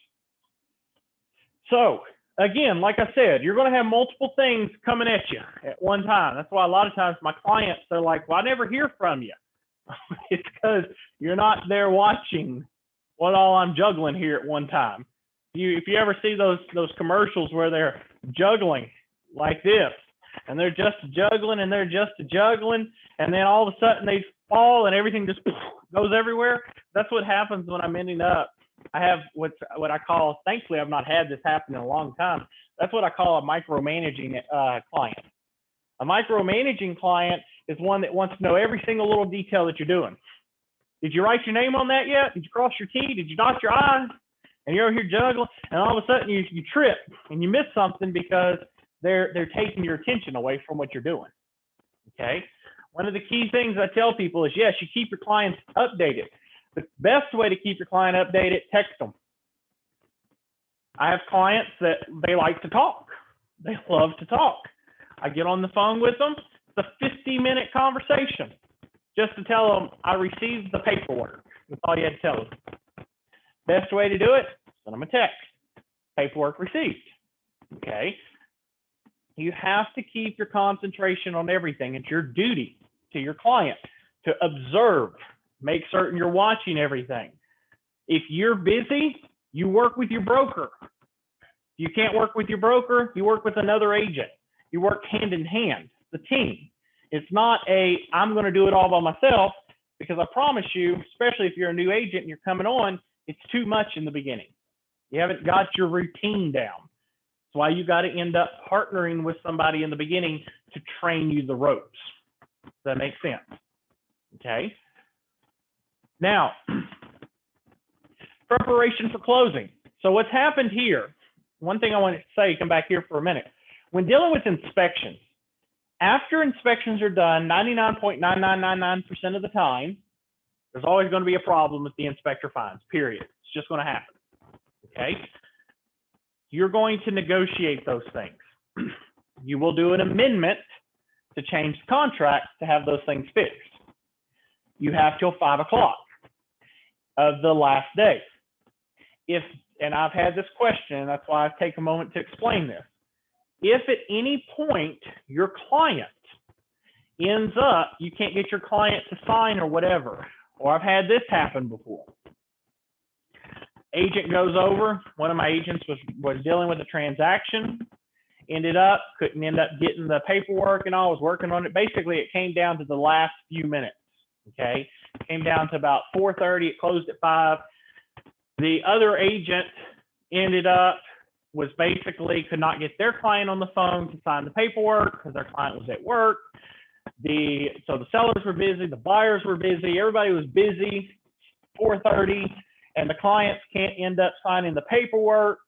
So, again, like I said, you're going to have multiple things coming at you at one time. That's why a lot of times my clients, they're like, well, I never hear from you. It's because you're not there watching what all I'm juggling here at one time. If you ever see those commercials where they're juggling like this, and they're just juggling and they're just juggling, and then all of a sudden they fall and everything just goes everywhere. That's what happens when I'm ending up. I have what I call, thankfully I've not had this happen in a long time. That's what I call a micromanaging client. A micromanaging client is one that wants to know every single little detail that you're doing. Did you write your name on that yet? Did you cross your T? Did you dot your I? And you're over here juggling, and all of a sudden you trip and you miss something because they're taking your attention away from what you're doing. Okay. One of the key things I tell people is, yes, you keep your clients updated. The best way to keep your client updated, text them. I have clients that they like to talk. They love to talk. I get on the phone with them. It's a 50-minute conversation just to tell them I received the paperwork. That's all you had to tell them. Best way to do it, send them a text. Paperwork received. Okay. You have to keep your concentration on everything. It's your duty to your client to observe, make certain you're watching everything. If you're busy, you work with your broker. If you can't work with your broker, you work with another agent. You work hand in hand, the team. It's not I'm going to do it all by myself, because I promise you, especially if you're a new agent and you're coming on, it's too much in the beginning. You haven't got your routine down. That's why you got to end up partnering with somebody in the beginning to train you the ropes. Does that make sense? Okay. Now, preparation for closing. So what's happened here, one thing I want to say, come back here for a minute. When dealing with inspections, after inspections are done, 99.9999% of the time, there's always going to be a problem with the inspector finds, period. It's just going to happen, okay? You're going to negotiate those things. You will do an amendment to change the contract to have those things fixed. You have till 5 o'clock of the last day. And I've had this question, that's why I take a moment to explain this. If at any point your client ends up, you can't get your client to sign or whatever, or I've had this happen before. Agent goes over, one of my agents was dealing with a transaction, couldn't end up getting the paperwork and all, was working on it. Basically, it came down to the last few minutes, okay? It came down to about 4:30, it closed at 5. The other agent was basically could not get their client on the phone to sign the paperwork because their client was at work. So the sellers were busy, the buyers were busy, everybody was busy, 4:30, and the clients can't end up signing the paperwork.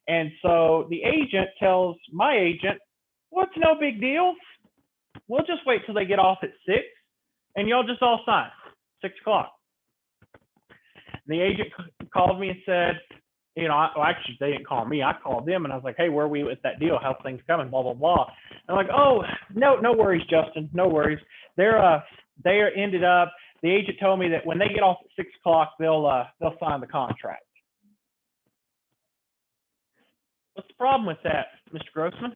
And so the agent tells my agent, well, it's no big deal. We'll just wait till they get off at 6 and y'all just all sign, 6 o'clock. The agent called me and said, actually they didn't call me. I called them and I was like, hey, where are we with that deal? How's things coming? Blah, blah, blah. And I'm like, oh, no worries, Justin. No worries. The agent told me that when they get off at 6 o'clock, they'll sign the contract. What's the problem with that, Mr. Grossman?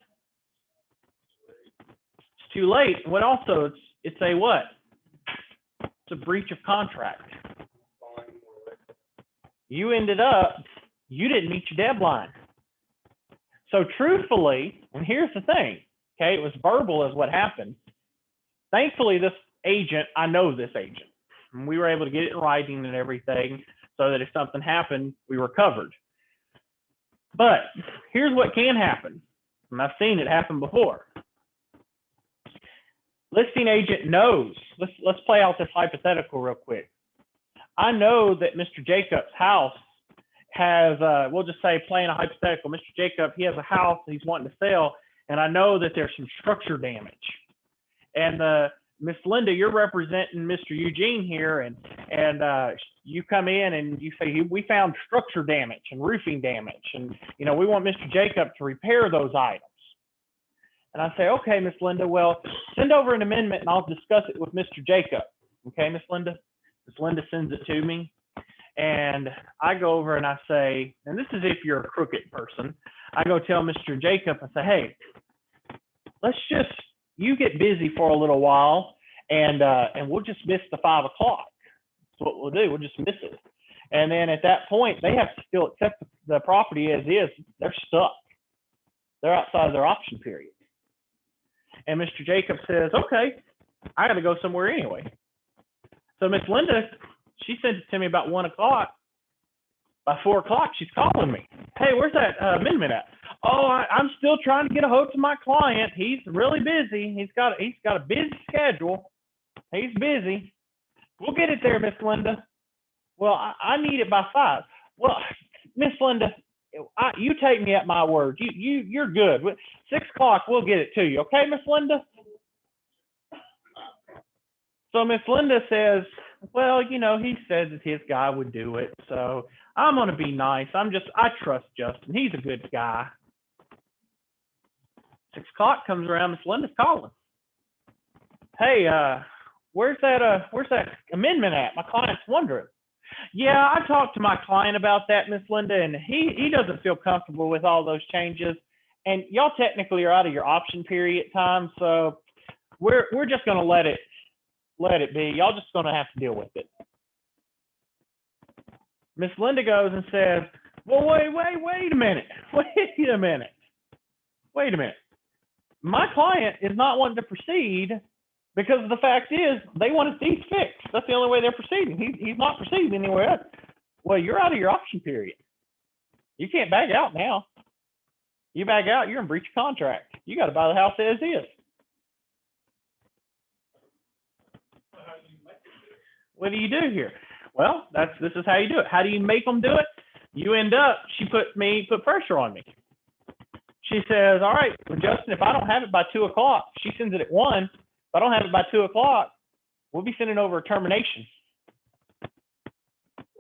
It's too late. What also, it's a what? It's a breach of contract. You didn't meet your deadline. So truthfully, and here's the thing, okay, it was verbal is what happened. Thankfully, this agent, I know this agent, and we were able to get it in writing and everything so that if something happened, we were covered. But here's what can happen, and I've seen it happen before. Listing agent knows, let's play out this hypothetical real quick. I know that Mr. Jacobs' house has, we'll just say playing a hypothetical, Mr. Jacob, he has a house he's wanting to sell, and I know that there's some structure damage. And Miss Linda, you're representing Mr. Eugene here, and you come in and you say, we found structure damage and roofing damage, and we want Mr. Jacob to repair those items. And I say, okay, Miss Linda, well, send over an amendment and I'll discuss it with Mr. Jacob. Okay, Miss Linda? Miss Linda sends it to me. And I go over and I say, and this is if you're a crooked person, I go tell Mr. Jacob, I say, hey, you get busy for a little while and we'll just miss the 5 o'clock. That's what we'll do. We'll just miss it. And then at that point, they have to still accept the property as is. They're stuck. They're outside of their option period. And Mr. Jacob says, okay, I got to go somewhere anyway. So Miss Linda, she sent it to me about 1 o'clock. By 4 o'clock, she's calling me. Hey, where's that amendment at? Oh, I'm still trying to get a hold of my client. He's really busy. He's got a busy schedule. He's busy. We'll get it there, Miss Linda. Well, I need it by 5. Well, Miss Linda, you take me at my word. You're good. 6 o'clock, we'll get it to you. Okay, Miss Linda? So Miss Linda says, well, he says that his guy would do it. So I'm going to be nice. I trust Justin. He's a good guy. 6 o'clock comes around, Miss Linda's calling. Hey, where's that amendment at? My client's wondering. Yeah, I talked to my client about that, Miss Linda, and he doesn't feel comfortable with all those changes. And y'all technically are out of your option period time, so we're just going to let it be. Y'all just going to have to deal with it. Miss Linda goes and says, well, wait a minute. Wait a minute. My client is not wanting to proceed because the fact is they want to see fixed. That's the only way they're proceeding. He's not proceeding anywhere else. Well, you're out of your option period. You can't back out now. You back out, you're in breach of contract. You got to buy the house as is. What do you do here? Well, this is how you do it. How do you make them do it? You end up, she put pressure on me. She says, all right, well, Justin, if I don't have it by 2 o'clock, she sends it at 1. If I don't have it by 2 o'clock, we'll be sending over a termination.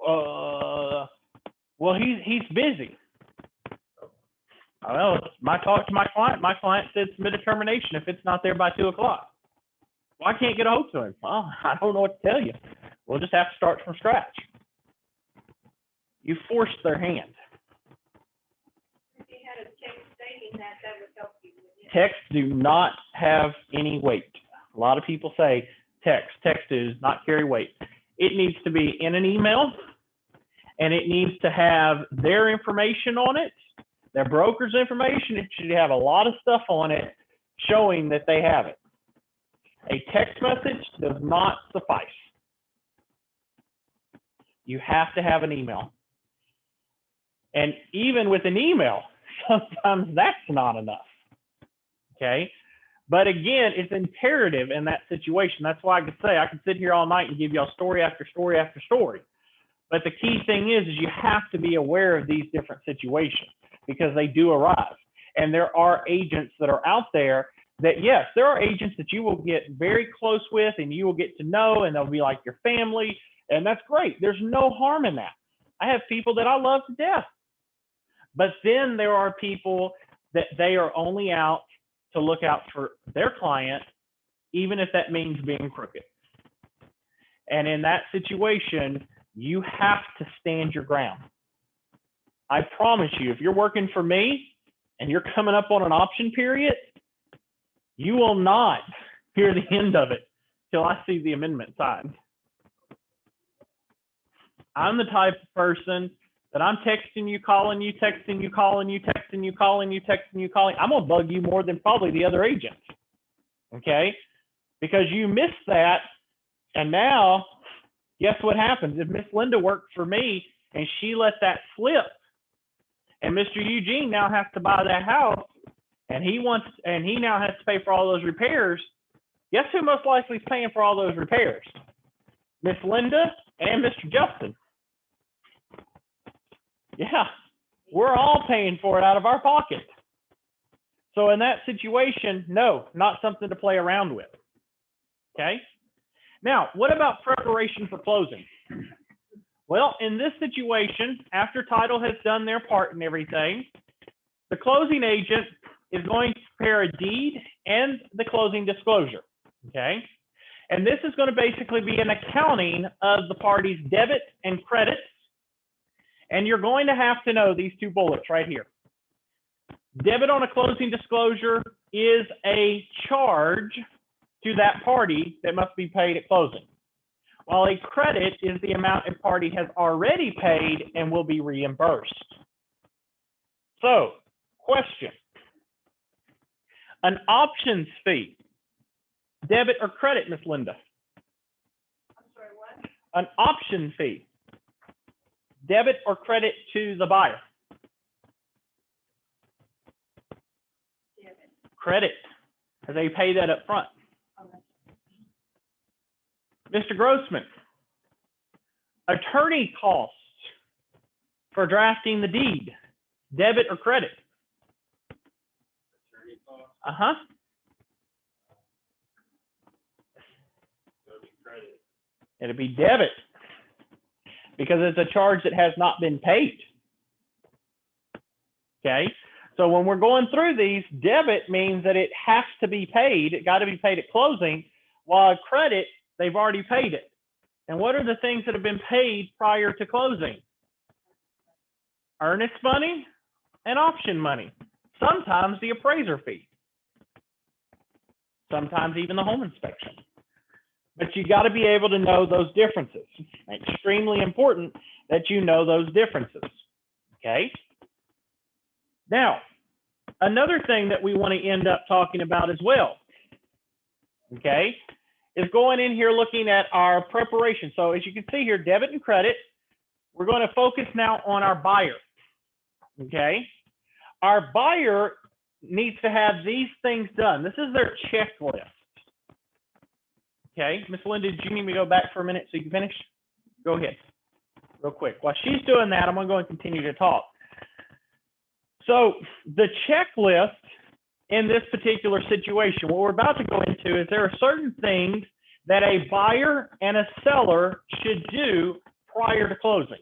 Well, he's busy. I know. I talked to my client. My client said submit a termination if it's not there by 2 o'clock. Well, I can't get a hold to him. Well, I don't know what to tell you. We'll just have to start from scratch. You forced their hand. If you had a text stating that, that would help you. Wouldn't it? Texts do not have any weight. A lot of people say text does not carry weight. It needs to be in an email, and it needs to have their information on it, their broker's information. It should have a lot of stuff on it showing that they have it. A text message does not suffice. You have to have an email. And even with an email, sometimes that's not enough. Okay? But again, it's imperative in that situation. That's why I could say I could sit here all night and give y'all story after story after story. But the key thing is you have to be aware of these different situations because they do arise. And there are agents that are out there that, yes, there are agents that you will get very close with and you will get to know, and they'll be like your family. And that's great. There's no harm in that. I have people that I love to death. But then there are people that they are only out to look out for their client, even if that means being crooked. And in that situation, you have to stand your ground. I promise you, if you're working for me and you're coming up on an option period, you will not hear the end of it till I see the amendment signed. I'm the type of person that I'm texting you, calling you, texting you, calling you, texting you, calling you, texting you, calling. I'm gonna bug you more than probably the other agents, okay? Because you missed that, and now, guess what happens? If Miss Linda worked for me and she let that slip, and Mr. Eugene now has to buy that house, and he now has to pay for all those repairs, guess who most likely is paying for all those repairs? Miss Linda and Mr. Justin. Yeah, we're all paying for it out of our pocket. So in that situation, no, not something to play around with. Okay. Now, what about preparation for closing? Well, in this situation, after title has done their part and everything, the closing agent is going to prepare a deed and the closing disclosure. Okay. And this is going to basically be an accounting of the parties' debit and credit. And you're going to have to know these two bullets right here. Debit on a closing disclosure is a charge to that party that must be paid at closing, while a credit is the amount a party has already paid and will be reimbursed. So, question. An options fee, debit or credit, Miss Linda? I'm sorry, what? An option fee, debit or credit to the buyer? Debit. Credit, because they pay that up front. Okay. Mr. Grossman, attorney costs for drafting the deed, debit or credit? Attorney cost, Uh-huh. so be credit. It'll be debit because it's a charge that has not been paid. Okay, so when we're going through these, debit means that it has to be paid. It got to be paid at closing, while credit, they've already paid it. And what are the things that have been paid prior to closing? Earnest money and option money. Sometimes the appraiser fee. Sometimes even the home inspection. But you got to be able to know those differences. It's extremely important that you know those differences. Okay? Now, another thing that we want to end up talking about as well, okay, is going in here looking at our preparation. So as you can see here, debit and credit, we're going to focus now on our buyer. Okay? Our buyer needs to have these things done. This is their checklist. Okay, Miss Linda, did you need me to go back for a minute so you can finish? go ahead, real quick. While she's doing that, I'm going to continue to talk. So the checklist in this particular situation, what we're about to go into is there are certain things that a buyer and a seller should do prior to closing.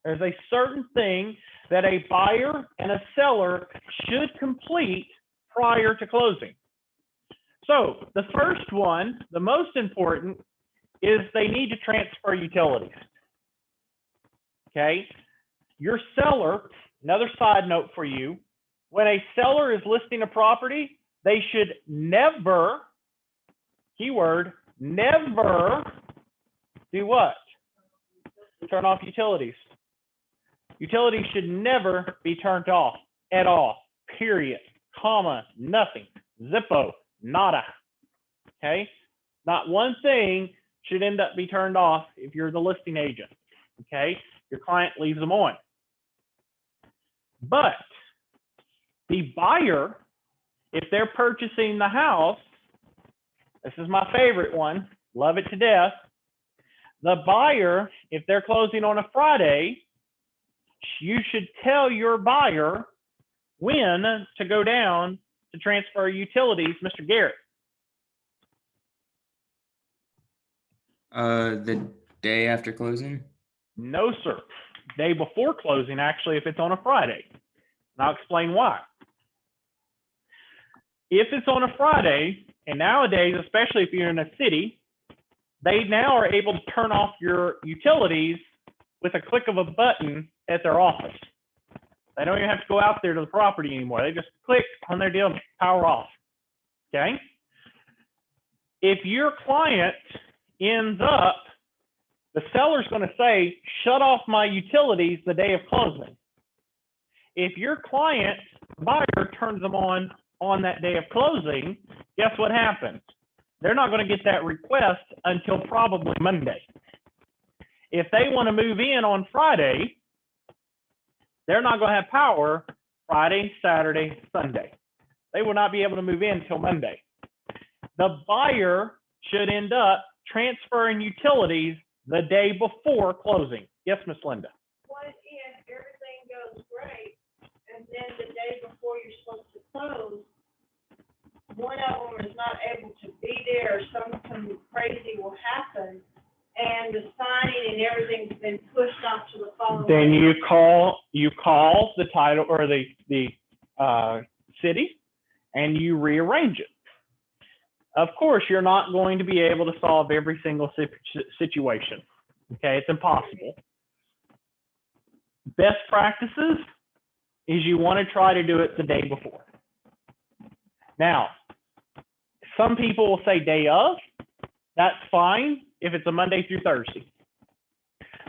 There's a certain thing that a buyer and a seller should complete prior to closing. So the first one, the most important, is they need to transfer utilities. Okay? Your seller, another side note for you, when a seller is listing a property, they should never, keyword, never do what? Turn off utilities. Utilities should never be turned off at all, period, comma, nothing, zippo, nada, okay? Not one thing should end up be turned off if you're the listing agent, okay? Your client leaves them on. But the buyer, if they're purchasing the house, this is my favorite one, love it to death. The buyer, if they're closing on a Friday, you should tell your buyer when to go down to transfer utilities, Mr. Garrett. The day after closing? No, sir. Day before closing, actually, if it's on a Friday. And I'll explain why. If it's on a Friday, and nowadays, especially if you're in a city, they now are able to turn off your utilities with a click of a button at their office. They don't even have to go out there to the property anymore. They just click on their deal, power off, okay? If your client ends up, the seller's gonna say, shut off my utilities the day of closing. If your client, buyer, turns them on that day of closing, guess what happens? They're not gonna get that request until probably Monday. If they wanna move in on Friday, they're not going to have power Friday, Saturday, Sunday. They will not be able to move in until Monday. The buyer should end up transferring utilities the day before closing. Yes, Miss Linda. What if everything goes great, and then the day before you're supposed to close, one of them is not able to be there, or something crazy will happen, and the signing and everything's been pushed off to the following Then day? you call the title or the city and you rearrange it. Of course, you're not going to be able to solve every single situation. Okay, it's impossible. Best practices is you want to try to do it the day before. Now, some people will say day of. That's fine if it's a Monday through Thursday.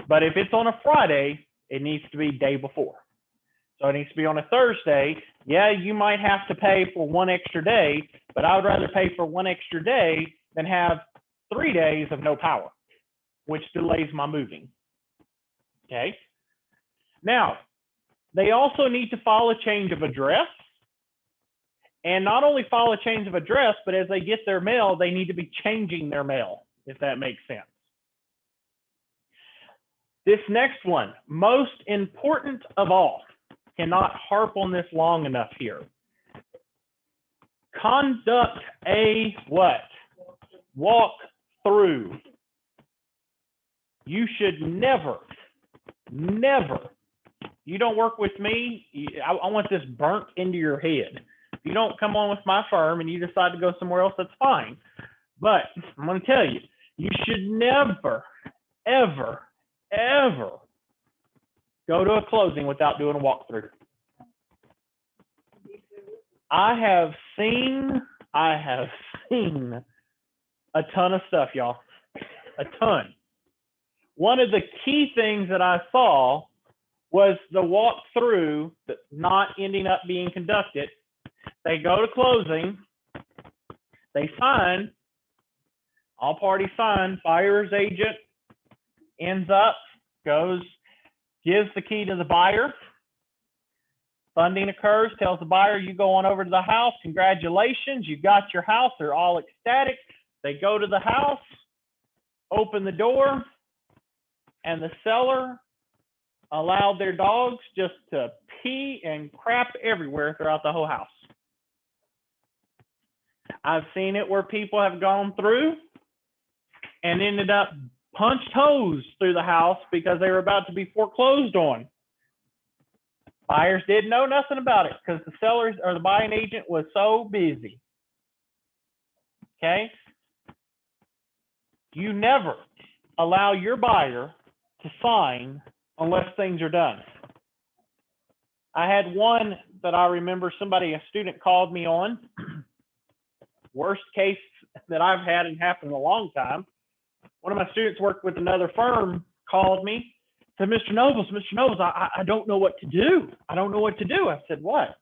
But if it's on a Friday, it needs to be day before. So it needs to be on a Thursday. Yeah, you might have to pay for one extra day, but I would rather pay for one extra day than have 3 days of no power, which delays my moving. Okay. Now, they also need to file a change of address. And not only file a change of address, but as they get their mail, they need to be changing their mail, if that makes sense. This next one, most important of all, cannot harp on this long enough here. Conduct a what? Walk through. You should never, you don't work with me, I want this burnt into your head. If you don't come on with my firm and you decide to go somewhere else, that's fine. But I'm going to tell you, you should never, ever, ever go to a closing without doing a walkthrough. I have seen a ton of stuff, y'all. A ton. One of the key things that I saw was the walkthrough not ending up being conducted. They go to closing, they sign, all parties sign, buyer's agent ends up, goes, gives the key to the buyer, funding occurs, tells the buyer, you go on over to the house, congratulations, you got your house, they're all ecstatic. They go to the house, open the door, and the seller allowed their dogs just to pee and crap everywhere throughout the whole house. I've seen it where people have gone through and ended up punched holes through the house because they were about to be foreclosed on. Buyers didn't know nothing about it because the sellers or the buying agent was so busy. Okay? You never allow your buyer to sign unless things are done. I had one that I remember a student called me on. Worst case that I've had and happened in a long time. One of my students worked with another firm, called me, said, Mr. Nobles, I don't know what to do. I don't know what to do. I said, what?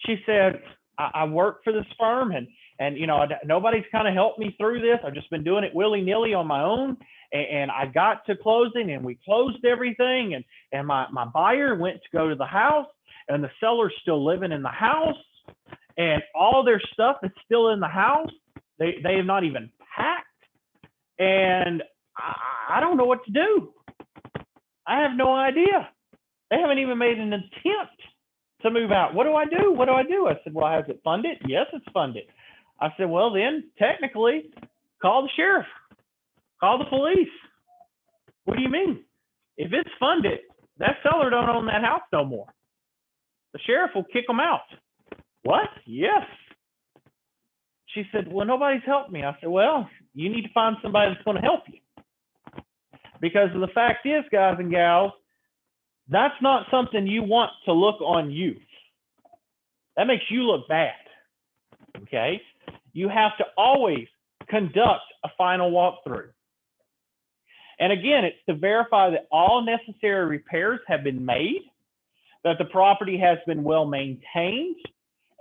She said, I work for this firm and you know, nobody's kind of helped me through this. I've just been doing it willy-nilly on my own. And I got to closing and we closed everything. And my buyer went to go to the house and the seller's still living in the house and all their stuff is still in the house. They have not even packed. And I don't know what to do. I have no idea. They haven't even made an attempt to move out. What do I do? What do I do? I said, well, has it funded? Yes, it's funded. I said, well, then technically call the sheriff, call the police. What do you mean? If it's funded, that seller don't own that house no more. The sheriff will kick them out. What? Yes. She said, well, nobody's helped me. I said, well, you need to find somebody that's going to help you. Because the fact is, guys and gals, that's not something you want to look on you. That makes you look bad. Okay? You have to always conduct a final walkthrough. And again, it's to verify that all necessary repairs have been made, that the property has been well maintained,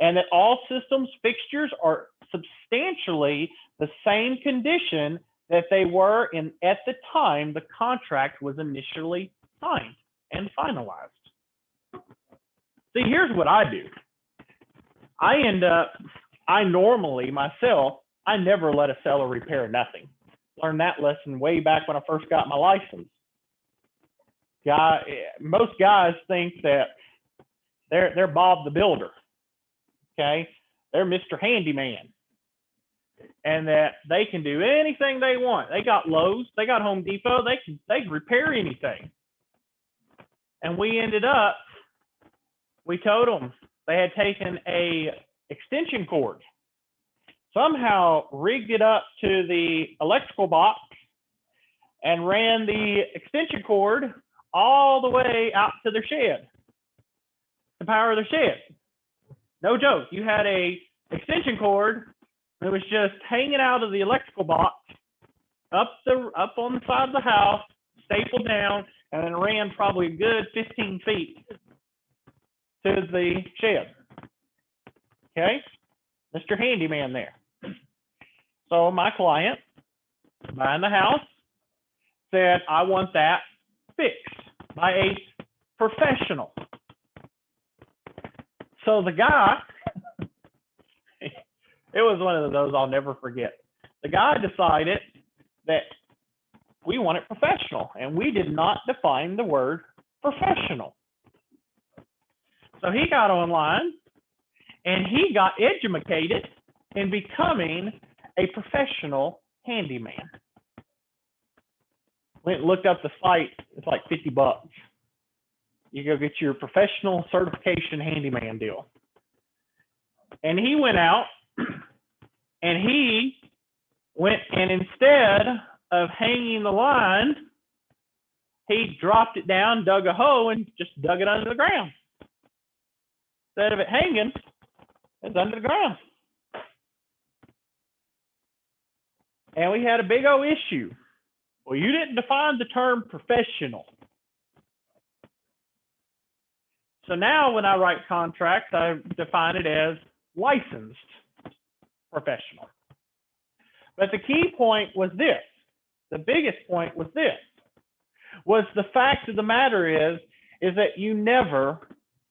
and that all systems, fixtures are substantially the same condition that they were in at the time the contract was initially signed and finalized. See, here's what I do. I normally myself, I never let a seller repair nothing. Learned that lesson way back when I first got my license. Most guys think that they're Bob the Builder. Okay, they're Mr. Handyman, and that they can do anything they want. They got Lowe's, they got Home Depot, they can repair anything. And we told them they had taken a extension cord, somehow rigged it up to the electrical box, and ran the extension cord all the way out to their shed to power their shed. No joke. You had a extension cord that was just hanging out of the electrical box up on the side of the house, stapled down, and then ran probably a good 15 feet to the shed. Okay? Mr. Handyman there. So my client buying the house said, I want that fixed by a professional. So the guy, it was one of those I'll never forget. The guy decided that we want it professional, and we did not define the word professional. So he got online, and he got educated in becoming a professional handyman. Went and looked up the site. It's like $50. You go get your professional certification handyman deal. And he went out and he went and instead of hanging the line, he dropped it down, dug a hole, and just dug it under the ground. Instead of it hanging, it's under the ground. And we had a big old issue. Well, you didn't define the term professional. So now when I write contracts, I define it as licensed professional. But the key point was this. The biggest point was this. Was the fact of the matter is that you never,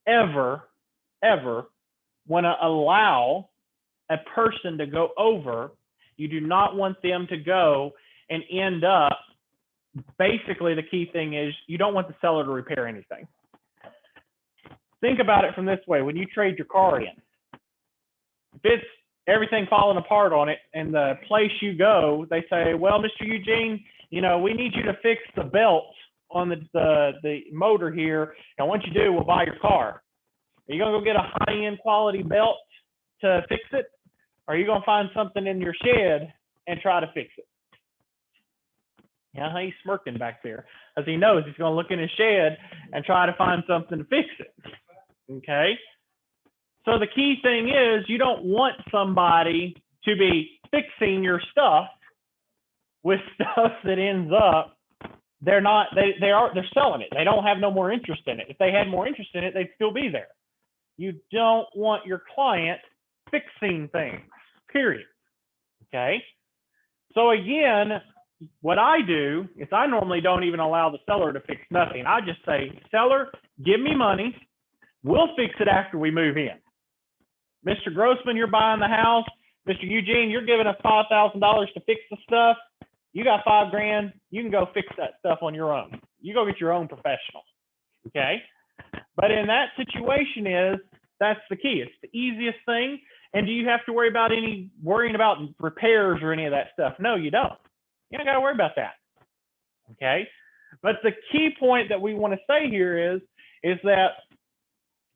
ever, ever want to allow a person to go over. You do not want them to go and end up basically the key thing is you don't want the seller to repair anything. Think about it from this way. When you trade your car in, if it's everything falling apart on it and the place you go, they say, well, Mr. Eugene, you know, we need you to fix the belt on the motor here. And once you do, we'll buy your car. Are you going to go get a high-end quality belt to fix it? Or are you going to find something in your shed and try to fix it? Yeah, he's smirking back there, as he knows he's going to look in his shed and try to find something to fix it. Okay? So the key thing is you don't want somebody to be fixing your stuff with stuff that ends up they're selling it. They don't have no more interest in it. If they had more interest in it, they'd still be there. You don't want your client fixing things, period. Okay? So again, what I do is I normally don't even allow the seller to fix nothing. I just say, seller, give me money. We'll fix it after we move in. Mr. Grossman, you're buying the house. Mr. Eugene, you're giving us $5,000 to fix the stuff. You got $5,000. You can go fix that stuff on your own. You go get your own professional. Okay? But in that situation that's the key. It's the easiest thing. And do you have to worrying about repairs or any of that stuff? No, you don't. You don't got to worry about that. Okay? But the key point that we want to say here is that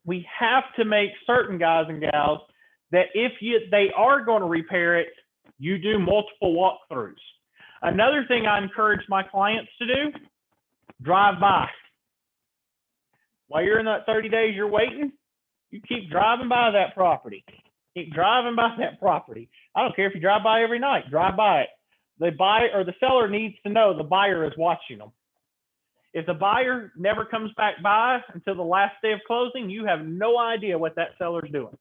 we have to make certain guys and gals that if they are going to repair it, you do multiple walkthroughs. Another thing I encourage my clients to do, drive by. While you're in that 30 days you're waiting, you keep driving by that property. Keep driving by that property. I don't care if you drive by every night, drive by it. The buyer or the seller needs to know the buyer is watching them. If the buyer never comes back by until the last day of closing, you have no idea what that seller's doing.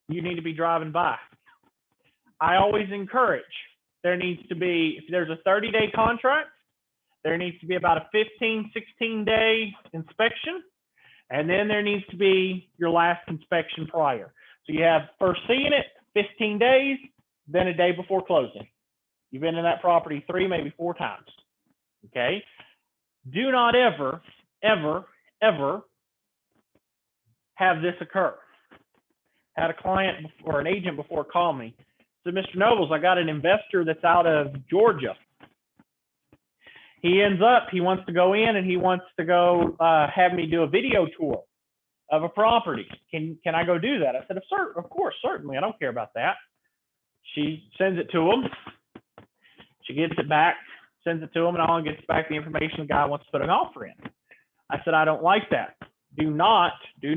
You need to be driving by. I always encourage, there needs to be, if there's a 30-day contract, there needs to be about a 15, 16-day inspection, and then there needs to be your last inspection prior. So you have first seeing it, 15 days, then a day before closing. You've been in that property 3, maybe 4 times, okay? Do not ever, ever, ever have this occur. Had a client or an agent before call me. Said, Mr. Nobles, I got an investor that's out of Georgia. He wants to go in and he wants to go have me do a video tour of a property. Can I go do that? I said, of course, certainly. I don't care about that. She sends it to him. She gets it back, sends it to him, and all gets back the information the guy wants to put an offer in. I said, I don't like that. Do not put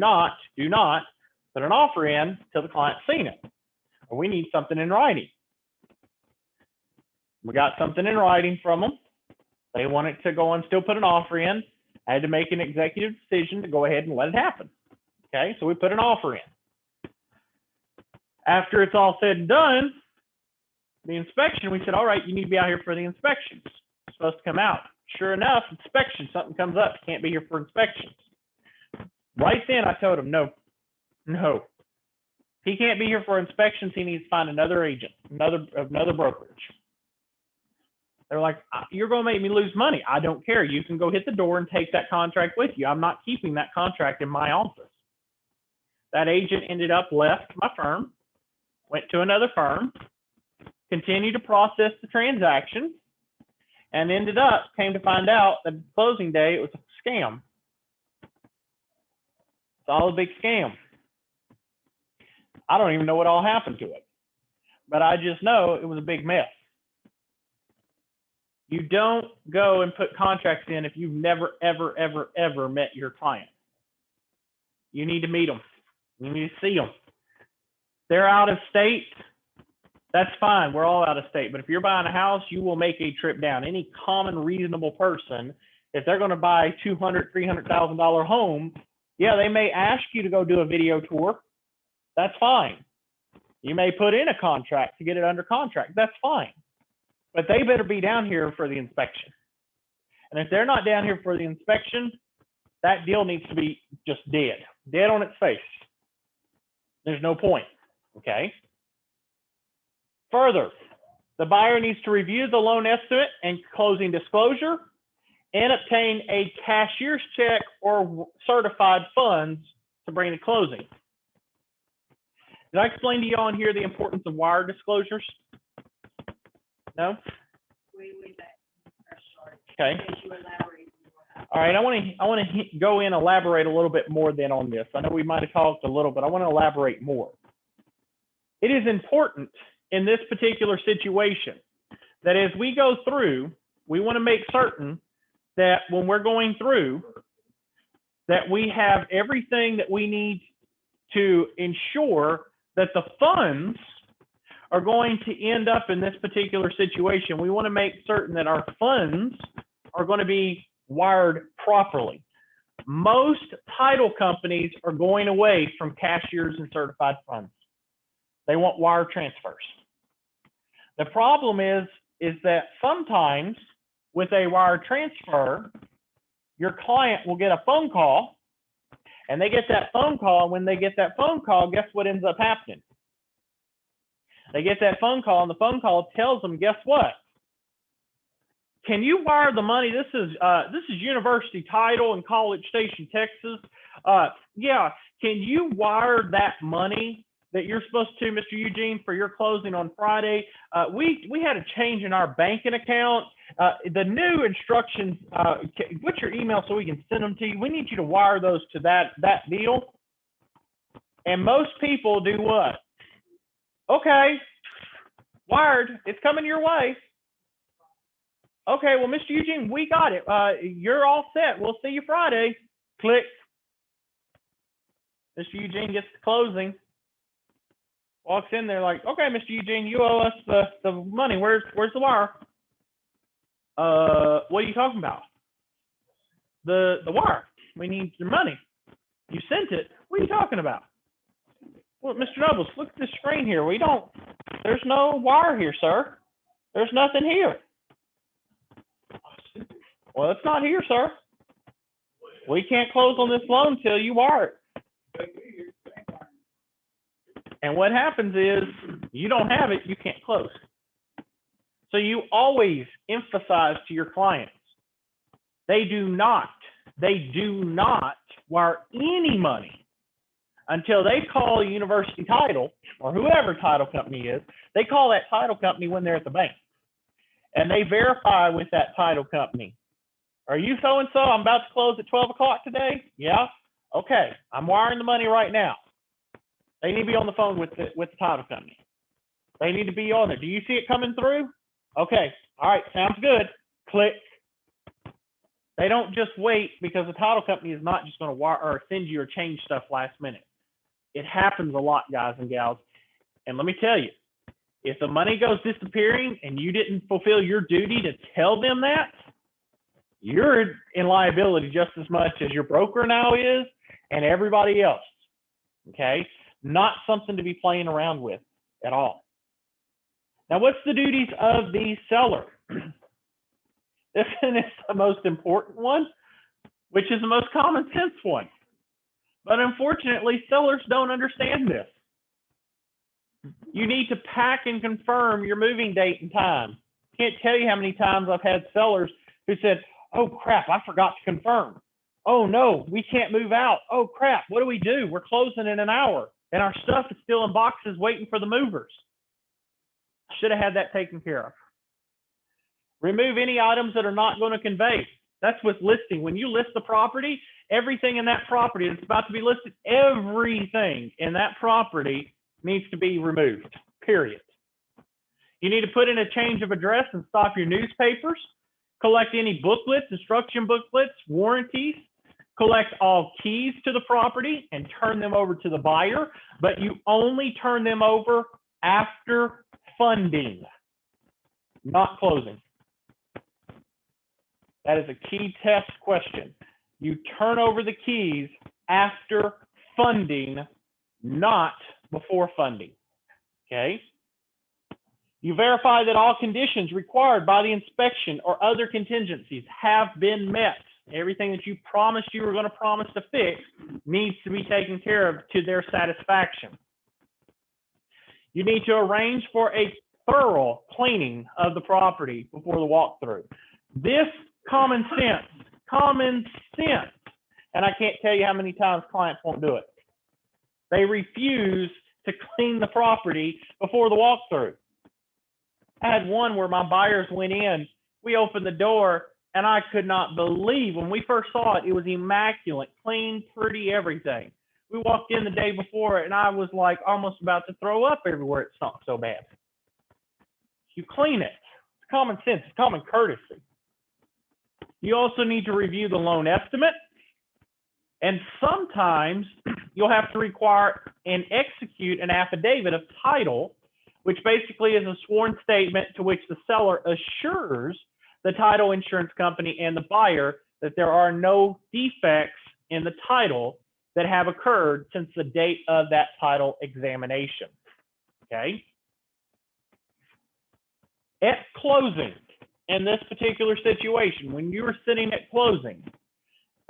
an offer in till the client's seen it. Or we need something in writing. We got something in writing from them. They wanted to go and still put an offer in. I had to make an executive decision to go ahead and let it happen. Okay, so we put an offer in. After it's all said and done, the inspection, we said, all right, you need to be out here for the inspections. It's supposed to come out. Sure enough, inspection, something comes up. You can't be here for inspections. Right then, I told him, no. He can't be here for inspections. He needs to find another agent, another brokerage. They're like, you're going to make me lose money. I don't care. You can go hit the door and take that contract with you. I'm not keeping that contract in my office. That agent left my firm, went to another firm, continued to process the transaction, and came to find out that the closing day, it was a scam. It's all a big scam. I don't even know what all happened to it, but I just know it was a big mess. You don't go and put contracts in if you've never, ever, ever, ever met your client. You need to meet them. You need to see them. They're out of state. That's fine. We're all out of state. But if you're buying a house, you will make a trip down. Any common, reasonable person, if they're going to buy a $200,000, $300,000 home, yeah, they may ask you to go do a video tour. That's fine. You may put in a contract to get it under contract. That's fine. But they better be down here for the inspection. And if they're not down here for the inspection, that deal needs to be just dead on its face. There's no point, okay? Further, The buyer needs to review the loan estimate and closing disclosure and obtain a cashier's check or certified funds to bring to closing. Did I explain to you on here the importance of wire disclosures? No? We back. Sorry. Okay. As you elaborate more. All right, I want to go in and elaborate a little bit more then on this. I know we might have talked a little, but I want to elaborate more. It is important in this particular situation that as we go through, we want to make certain that when we're going through, that we have everything that we need to ensure that the funds are going to end up in this particular situation. We want to make certain that our funds are going to be wired properly. Most title companies are going away from cashiers and certified funds. They want wire transfers. The problem is that sometimes with a wire transfer, your client will get a phone call, and they get that phone call, and when they get that phone call, guess what ends up happening? They get that phone call, and the phone call tells them, guess what? Can you wire the money? This is University Title in College Station, Texas. Yeah, can you wire that money that you're supposed to, Mr. Eugene, for your closing on Friday? We had a change in our banking account. The new instructions, what's your email so we can send them to you? We need you to wire those to that deal. And most people do what? Okay, wired, it's coming your way. Okay, well, Mr. Eugene, we got it. You're all set. We'll see you Friday. Click. Mr. Eugene gets the closing. Walks in there like, okay, Mr. Eugene, you owe us the money. Where's the wire? What are you talking about? The wire. We need your money. You sent it. What are you talking about? Well, Mr. Nobles, look at the screen here. There's no wire here, sir. There's nothing here. Well, it's not here, sir. We can't close on this loan till you wire it. And what happens is you don't have it, you can't close. So you always emphasize to your clients, they do not wire any money until they call a University Title or whoever title company is. They call that title company when they're at the bank. And they verify with that title company. Are you so-and-so? I'm about to close at 12 o'clock today. Yeah? Okay, I'm wiring the money right now. They need to be on the phone with the title company. They need to be on there. Do you see it coming through? Okay, all right, sounds good. Click. They don't just wait because the title company is not just going to wire or send you or change stuff last minute. It happens a lot, guys and gals. And let me tell you, if the money goes disappearing and you didn't fulfill your duty to tell them that, you're in liability just as much as your broker now is and everybody else. Okay? Not something to be playing around with at all. Now, what's the duties of the seller? This is the most important one, which is the most common sense one. But unfortunately, sellers don't understand this. You need to pack and confirm your moving date and time. Can't tell you how many times I've had sellers who said, oh crap, I forgot to confirm. Oh no, we can't move out. Oh crap, what do we do? We're closing in an hour and our stuff is still in boxes waiting for the movers. Should have had that taken care of. Remove any items that are not going to convey. That's with listing. When you list the property, everything in that property that's about to be listed, everything in that property needs to be removed, period. You need to put in a change of address and stop your newspapers. Collect any booklets, instruction booklets, warranties. Collect all keys to the property and turn them over to the buyer, but you only turn them over after funding, not closing. That is a key test question. You turn over the keys after funding, not before funding, okay? You verify that all conditions required by the inspection or other contingencies have been met. Everything that you promised you were going to promise to fix needs to be taken care of to their satisfaction. You need to arrange for a thorough cleaning of the property before the walkthrough. This common sense, and I can't tell you how many times clients won't do it. They refuse to clean the property before the walkthrough. I had one where my buyers went in, we opened the door, and I could not believe, when we first saw it, it was immaculate, clean, pretty, everything. We walked in the day before, and I was like almost about to throw up everywhere. It stunk so bad. You clean it. It's common sense. It's common courtesy. You also need to review the loan estimate. And sometimes you'll have to require and execute an affidavit of title, which basically is a sworn statement to which the seller assures the title insurance company and the buyer that there are no defects in the title that have occurred since the date of that title examination. Okay? At closing, in this particular situation, when you're sitting at closing,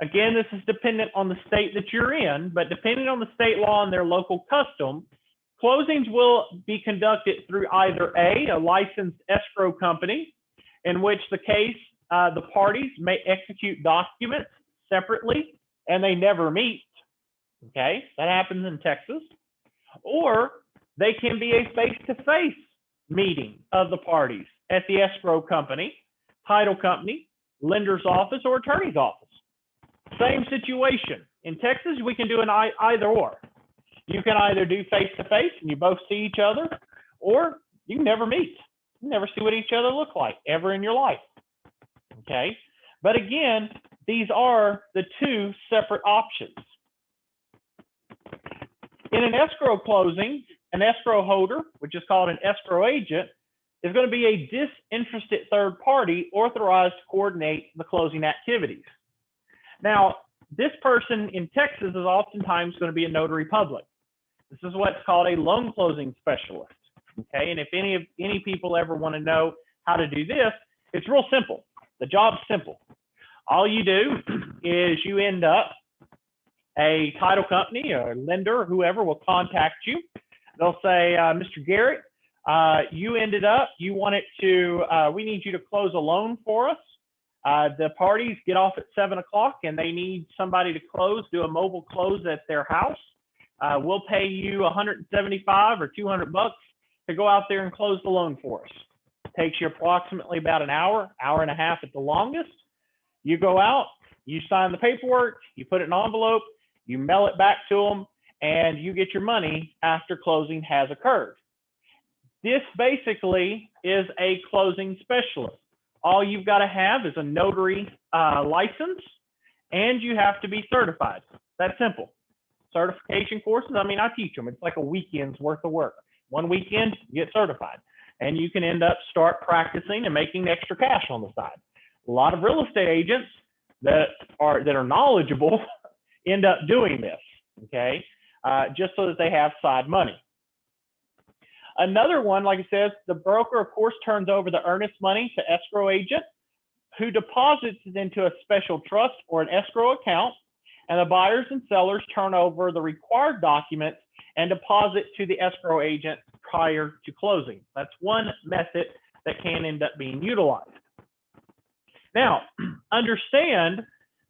again, this is dependent on the state that you're in, but depending on the state law and their local custom, closings will be conducted through either a licensed escrow company, in which the parties may execute documents separately and they never meet. Okay, that happens in Texas. Or they can be a face-to-face meeting of the parties at the escrow company, title company, lender's office, or attorney's office. Same situation. In Texas, we can do an either or. You can either do face-to-face and you both see each other, or you can never meet. You never see what each other look like ever in your life. Okay? But again, these are the two separate options. In an escrow closing, an escrow holder, which is called an escrow agent, is going to be a disinterested third party authorized to coordinate the closing activities. Now, this person in Texas is oftentimes going to be a notary public. This is what's called a loan closing specialist. Okay, and if any people ever want to know how to do this, it's real simple. The job's simple. All you do is you end up, a title company or a lender or whoever will contact you. They'll say, Mr. Garrett, you wanted to, we need you to close a loan for us. The parties get off at 7 o'clock and they need somebody to close, do a mobile close at their house. We'll pay you $175 or $200 to go out there and close the loan for us. It takes you approximately about an hour and a half at the longest. You go out, you sign the paperwork, you put it in an envelope, you mail it back to them, and you get your money after closing has occurred. This basically is a closing specialist. All you've got to have is a notary license, and you have to be certified. That's simple. Certification courses, I mean, I teach them. It's like a weekend's worth of work. One weekend, you get certified, and you can end up start practicing and making extra cash on the side. A lot of real estate agents that are knowledgeable end up doing this, okay, just so that they have side money. Another one, like it says, the broker, of course, turns over the earnest money to escrow agent, who deposits it into a special trust or an escrow account, and the buyers and sellers turn over the required documents and deposit to the escrow agent prior to closing. That's one method that can end up being utilized. Now, understand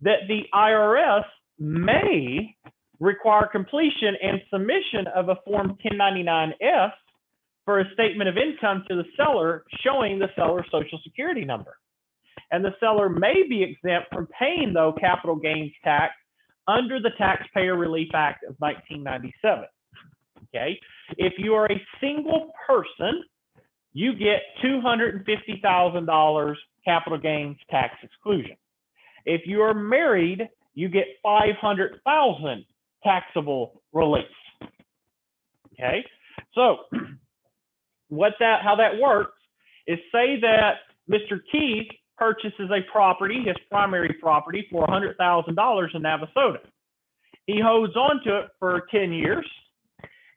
that the IRS may require completion and submission of a Form 1099-F for a statement of income to the seller showing the seller's Social Security number. And the seller may be exempt from paying, though, capital gains tax under the Taxpayer Relief Act of 1997. Okay, if you are a single person, you get $250,000 capital gains tax exclusion. If you are married, you get $500,000 taxable relief. Okay, so how that works is, say that Mr. Keith purchases a property, his primary property, for $100,000 in Navasota. He holds on to it for 10 years,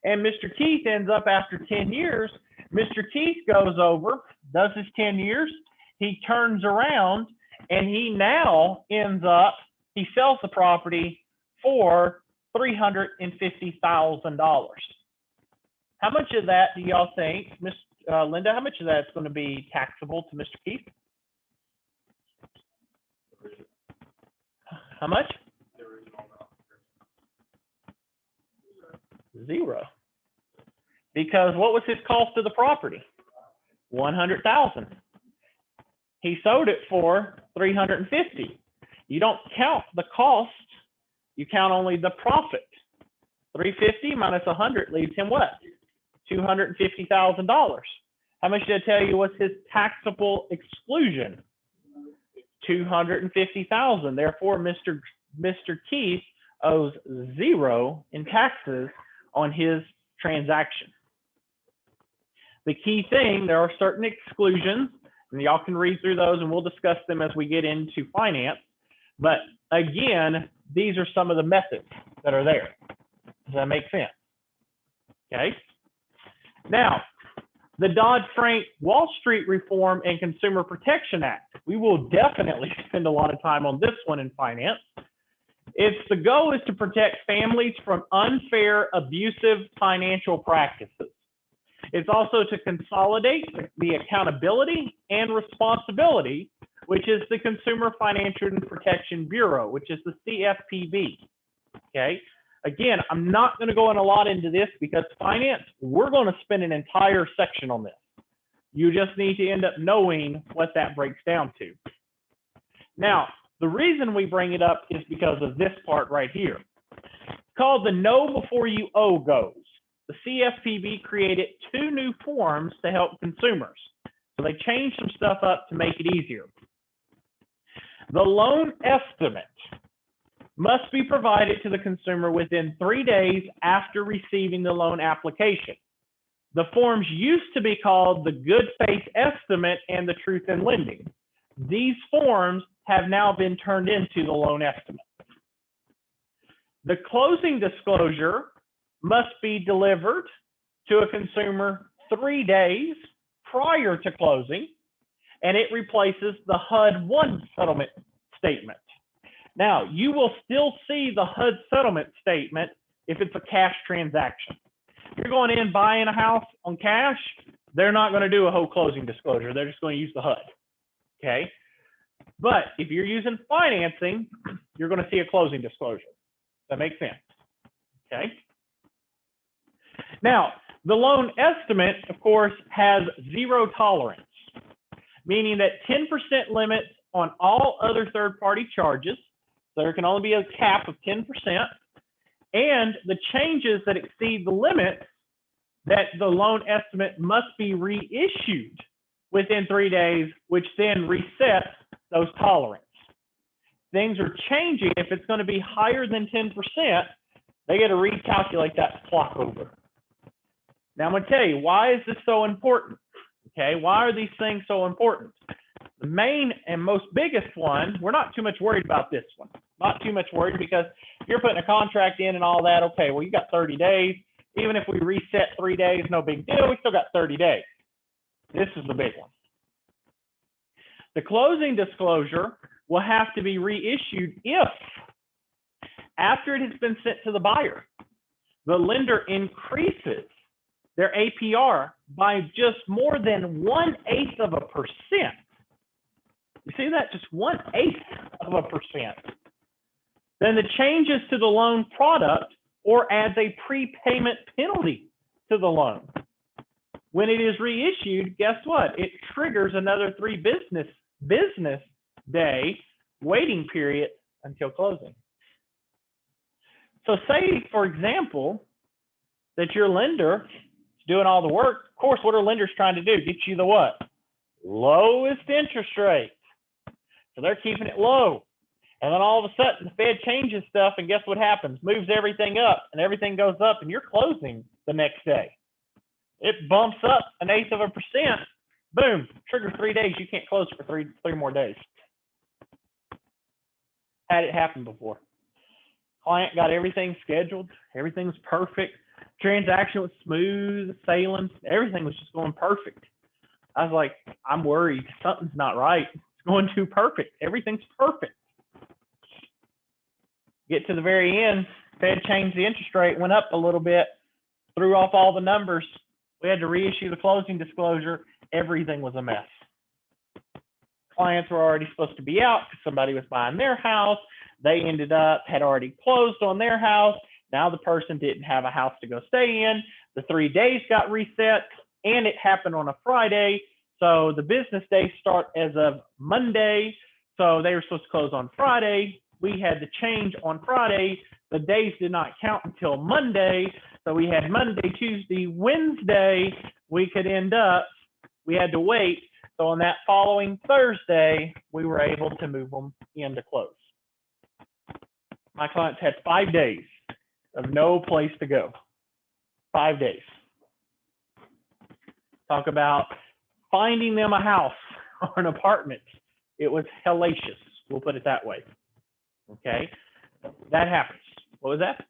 and Mr. Keith ends up, after 10 years, Mr. Keith goes over, does his 10 years, he turns around, and he now ends up, he sells the property for $350,000. How much of that do y'all think Linda, how much of that's going to be taxable to Mr. Keith? How much? The original amount. 0. Because what was his cost of the property? 100,000. He sold it for 350. You don't count the cost, you count only the profit. 350 minus 100 leaves him what? $250,000. How much did I tell you was his taxable exclusion? 250,000. Therefore, Mr. Keith owes 0 in taxes on his transaction. The key thing, there are certain exclusions, and y'all can read through those, and we'll discuss them as we get into finance. But again, these are some of the methods that are there. Does that make sense? Okay. Now, the Dodd-Frank Wall Street Reform and Consumer Protection Act. We will definitely spend a lot of time on this one in finance. The goal is to protect families from unfair, abusive financial practices. It's also to consolidate the accountability and responsibility, which is the Consumer Financial Protection Bureau, which is the CFPB. Okay. Again, I'm not going to go in a lot into this because finance, we're going to spend an entire section on this. You just need to end up knowing what that breaks down to. Now, the reason we bring it up is because of this part right here. It's called the Know Before You Owe Goes. The CFPB created 2 new forms to help consumers. So they changed some stuff up to make it easier. The loan estimate must be provided to the consumer within 3 days after receiving the loan application. The forms used to be called the Good Faith Estimate and the Truth in Lending. These forms have now been turned into the loan estimate. The closing disclosure must be delivered to a consumer 3 days prior to closing, and it replaces the HUD-1 settlement statement. Now, you will still see the HUD settlement statement if it's a cash transaction. If you're going in buying a house on cash, they're not going to do a whole closing disclosure. They're just going to use the HUD. Okay. But if you're using financing, you're going to see a closing disclosure. Does that make sense? Okay. Now, the loan estimate, of course, has 0 tolerance, meaning that 10% limits on all other third-party charges. So there can only be a cap of 10%. And the changes that exceed the limits, that the loan estimate must be reissued within 3 days, which then resets those tolerance. Things are changing. If it's going to be higher than 10%, they got to recalculate that clock over. Now, I'm going to tell you, why is this so important? Okay, why are these things so important? The main and most biggest one, we're not too much worried about this one. Not too much worried because if you're putting a contract in and all that, okay, well, you got 30 days. Even if we reset 3 days, no big deal. We still got 30 days. This is the big one. The closing disclosure will have to be reissued if, after it has been sent to the buyer, the lender increases their APR by just more than 1/8%. You see that? Just 1/8%. Then the changes to the loan product or adds a prepayment penalty to the loan. When it is reissued, guess what? It triggers another 3 business day waiting period until closing. So say, for example, that your lender is doing all the work. Of course, what are lenders trying to do? Get you the what? Lowest interest rate. So they're keeping it low. And then all of a sudden, the Fed changes stuff, and guess what happens? Moves everything up, and everything goes up, and you're closing the next day. It bumps up 1/8%. Boom, trigger 3 days. You can't close for three more days. Had it happen before. Client got everything scheduled. Everything was perfect. Transaction was smooth sailing. Everything was just going perfect. I was like, I'm worried. Something's not right. It's going too perfect. Everything's perfect. Get to the very end, Fed changed the interest rate, went up a little bit, threw off all the numbers. We had to reissue the closing disclosure. Everything was a mess. Clients were already supposed to be out because somebody was buying their house. They had already closed on their house. Now the person didn't have a house to go stay in. The 3 days got reset, and it happened on a Friday. So the business days start as of Monday. So they were supposed to close on Friday. We had to change on Friday. The days did not count until Monday. So we had Monday, Tuesday, Wednesday. We had to wait. So on that following Thursday, we were able to move them into close. My clients had 5 days of no place to go. 5 days. Talk about finding them a house or an apartment. It was hellacious. We'll put it that way. Okay, that happens. What was that?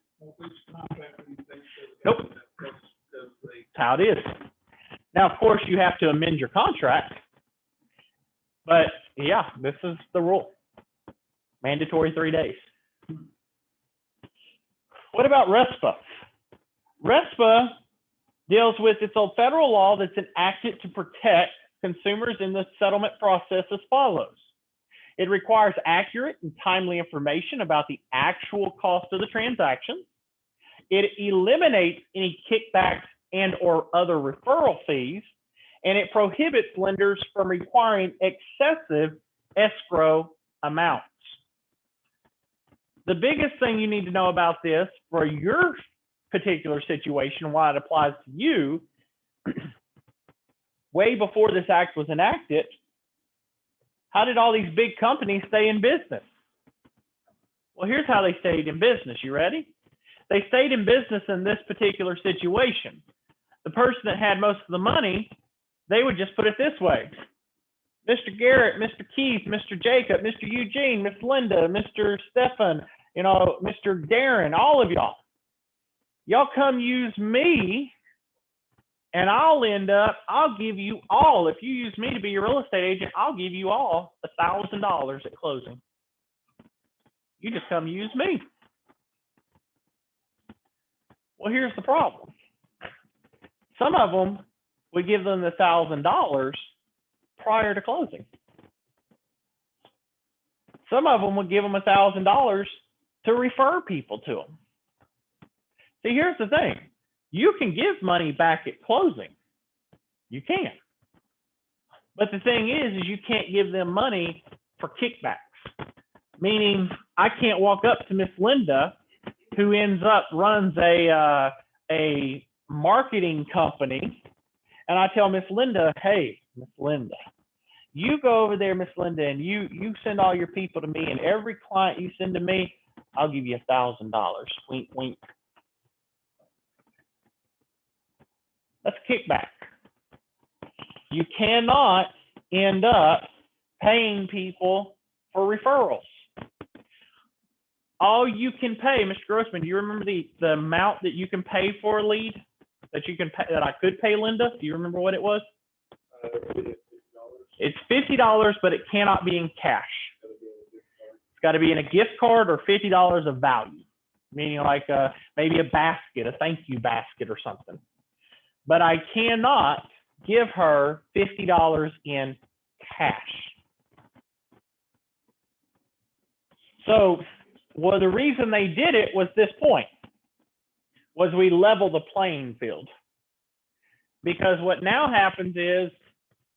Nope. That's how it is. Now, of course, you have to amend your contract. But yeah, this is the rule. Mandatory 3 days. What about RESPA? RESPA deals with its old federal law that's enacted to protect consumers in the settlement process as follows. It requires accurate and timely information about the actual cost of the transaction. It eliminates any kickbacks and or other referral fees, and it prohibits lenders from requiring excessive escrow amounts. The biggest thing you need to know about this for your particular situation, why it applies to you, way before this act was enacted, how did all these big companies stay in business? Well, here's how they stayed in business. You ready? They stayed in business in this particular situation. The person that had most of the money, they would just put it this way. Mr. Garrett, Mr. Keith, Mr. Jacob, Mr. Eugene, Miss Linda, Mr. Stefan, Mr. Darren, all of y'all. Y'all come use me, and I'll give you all, if you use me to be your real estate agent, I'll give you all $1,000 at closing. You just come use me. Well, here's the problem. Some of them, we give them the $1,000 prior to closing. Some of them would give them $1,000 to refer people to them. See, here's the thing. You can give money back at closing. You can. But the thing is you can't give them money for kickbacks. Meaning, I can't walk up to Miss Linda, who runs a marketing company, and I tell Miss Linda, hey, Miss Linda, you go over there, Miss Linda, and you send all your people to me, and every client you send to me, I'll give you $1,000. Wink, wink. That's a kickback. You cannot end up paying people for referrals. All you can pay, Mr. Grossman, do you remember the amount that you can pay for a lead that I could pay Linda? Do you remember what it was? It's $50, but it cannot be in cash. It's got to be in a gift card or $50 of value, meaning like maybe a basket, a thank you basket or something. But I cannot give her $50 in cash. So, well, the reason they did it was this point, was we level the playing field. Because what now happens is,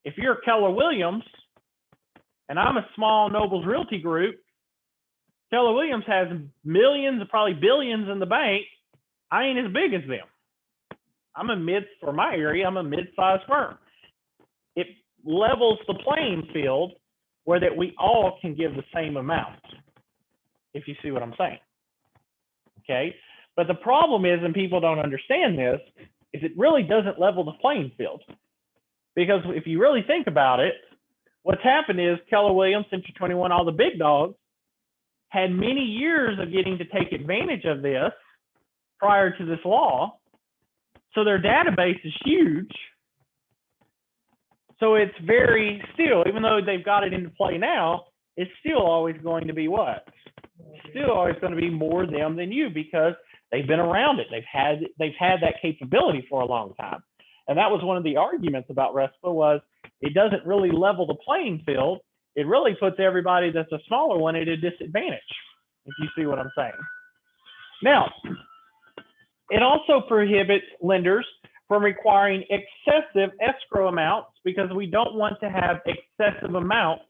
if you're Keller Williams, and I'm a small Nobles Realty Group, Keller Williams has millions, probably billions in the bank. I ain't as big as them. For my area, I'm a mid-sized firm. It levels the playing field where that we all can give the same amount, if you see what I'm saying. Okay? But the problem is, and people don't understand this, is it really doesn't level the playing field. Because if you really think about it, what's happened is Keller Williams, Century 21, all the big dogs, had many years of getting to take advantage of this prior to this law. So their database is huge. So it's even though they've got it into play now, it's still always going to be what? Still always going to be more them than you, because they've been around it. They've had that capability for a long time. And that was one of the arguments about RESPA was it doesn't really level the playing field. It really puts everybody that's a smaller one at a disadvantage, if you see what I'm saying. Now, it also prohibits lenders from requiring excessive escrow amounts because we don't want to have excessive amounts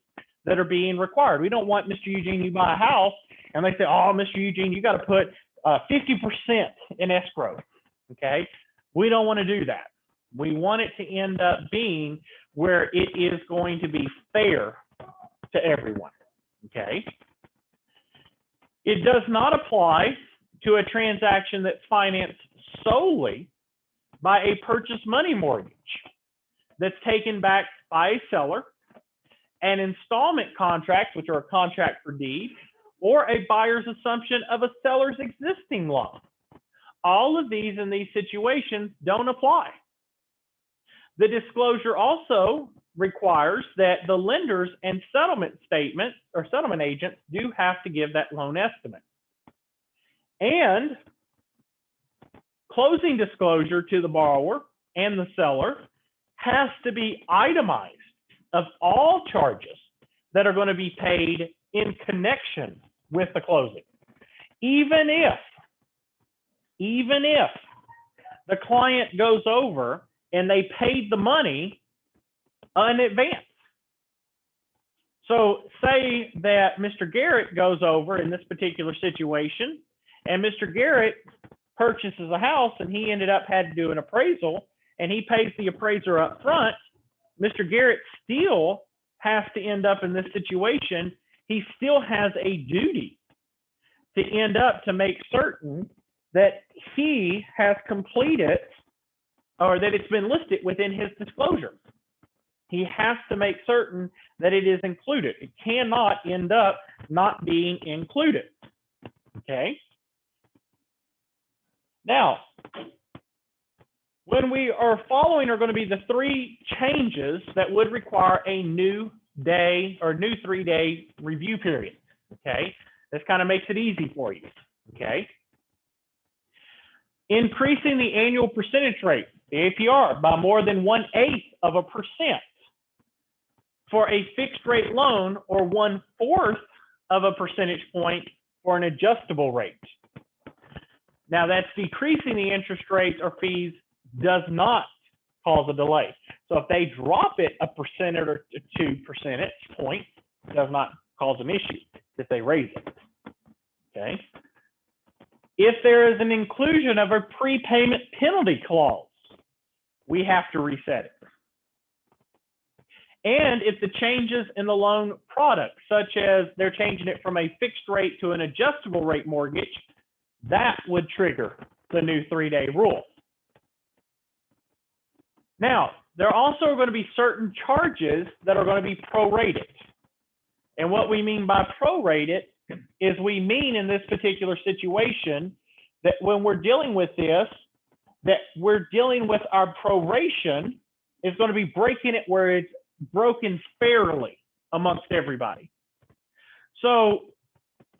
that are being required. We don't want, Mr. Eugene, you buy a house and they say, oh, Mr. Eugene, you got to put 50% in escrow, okay? We don't want to do that. We want it to end up being where it is going to be fair to everyone, okay? It does not apply to a transaction that's financed solely by a purchase money mortgage that's taken back by a seller, an installment contract, which are a contract for deed, or a buyer's assumption of a seller's existing loan. All of these in these situations don't apply. The disclosure also requires that the lenders and settlement statements or settlement agents do have to give that loan estimate. And closing disclosure to the borrower and the seller has to be itemized of all charges that are going to be paid in connection with the closing. Even if the client goes over and they paid the money in advance. So say that Mr. Garrett goes over in this particular situation and Mr. Garrett purchases a house and he ended up had to do an appraisal and he pays the appraiser up front. Mr. Garrett still has to end up in this situation. He still has a duty to end up to make certain that he has completed or that it's been listed within his disclosure. He has to make certain that it is included. It cannot end up not being included, okay? Now, when we are following are going to be the three changes that would require a new day or new 3-day review period, okay? This kind of makes it easy for you, okay? Increasing the annual percentage rate, the APR, by more than 1/8% for a fixed rate loan or 1/4 of a percentage point for an adjustable rate. Now that's decreasing the interest rates or fees does not cause a delay. So if they drop it 1% or 2 percentage points, it does not cause an issue if they raise it, okay? If there is an inclusion of a prepayment penalty clause, we have to reset it. And if the changes in the loan product, such as they're changing it from a fixed rate to an adjustable rate mortgage, that would trigger the new 3-day rule. Now, there are also going to be certain charges that are going to be prorated. And what we mean by prorated is we mean in this particular situation that when we're dealing with this, that we're dealing with our proration is going to be breaking it where it's broken fairly amongst everybody. So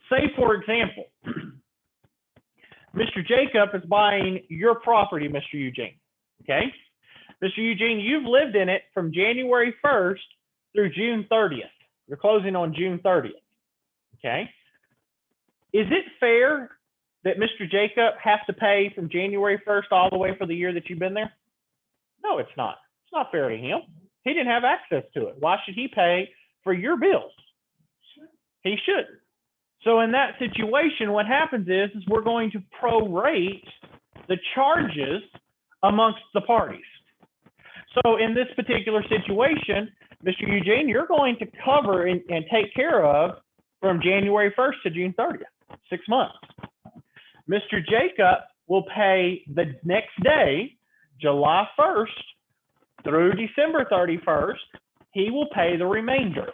say, for example, Mr. Jacob is buying your property, Mr. Eugene, okay? Mr. Eugene, you've lived in it from January 1st through June 30th. You're closing on June 30th, okay? Is it fair that Mr. Jacob has to pay from January 1st all the way for the year that you've been there? No, it's not. It's not fair to him. He didn't have access to it. Why should he pay for your bills? He shouldn't. So in that situation, what happens is we're going to prorate the charges amongst the parties. So in this particular situation, Mr. Eugene, you're going to cover and take care of from January 1st to June 30th, 6 months. Mr. Jacob will pay the next day, July 1st through December 31st, he will pay the remainder,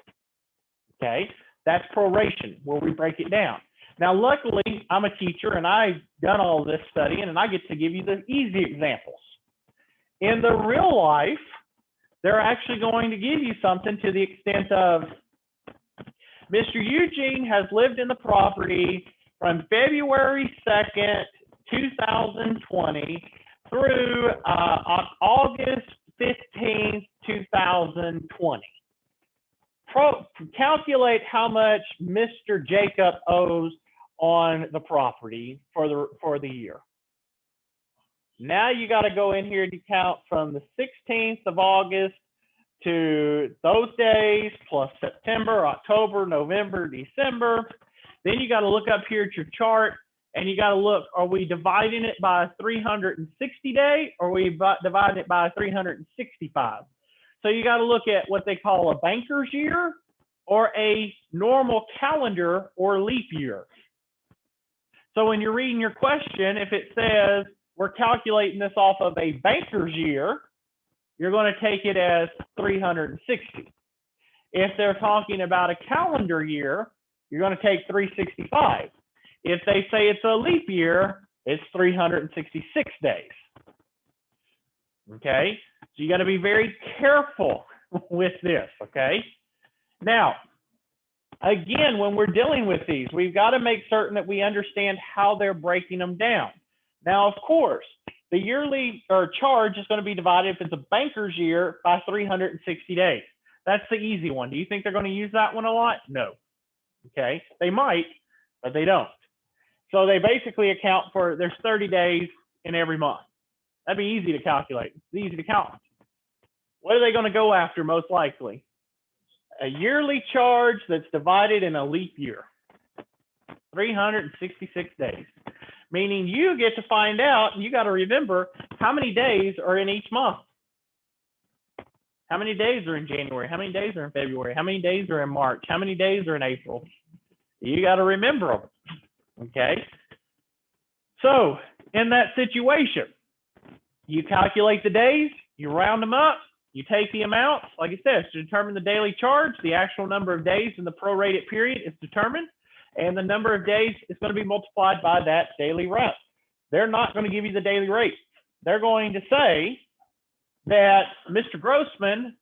okay? That's proration, where we break it down. Now, luckily, I'm a teacher, and I've done all this studying, and I get to give you the easy examples. In the real life, they're actually going to give you something to the extent of, Mr. Eugene has lived in the property from February 2nd, 2020 through August 15th, 2020. Calculate how much Mr. Jacob owes on the property for the year. Now you got to go in here to count from the 16th of August to those days plus September, October, November, December. Then you got to look up here at your chart and you got to look, are we dividing it by a 360 day or are we dividing it by 365? So you got to look at what they call a banker's year or a normal calendar or leap year. So when you're reading your question, if it says we're calculating this off of a banker's year, you're going to take it as 360. If they're talking about a calendar year, you're going to take 365. If they say it's a leap year, it's 366 days. Okay, so you got to be very careful with this, okay? Now, again, when we're dealing with these, we've got to make certain that we understand how they're breaking them down. Now, of course, the yearly or charge is going to be divided, if it's a banker's year, by 360 days. That's the easy one. Do you think they're going to use that one a lot? No. Okay, they might, but they don't. So they basically account for, there's 30 days in every month. That'd be easy to calculate. It's easy to count. What are they going to go after most likely? A yearly charge that's divided in a leap year. 366 days. Meaning you get to find out, and you got to remember how many days are in each month. How many days are in January? How many days are in February? How many days are in March? How many days are in April? You got to remember them. Okay. So in that situation, you calculate the days, you round them up, you take the amounts, like I said, to determine the daily charge, the actual number of days in the prorated period is determined, and the number of days is going to be multiplied by that daily rent. They're not going to give you the daily rate. They're going to say that Mr. Grossman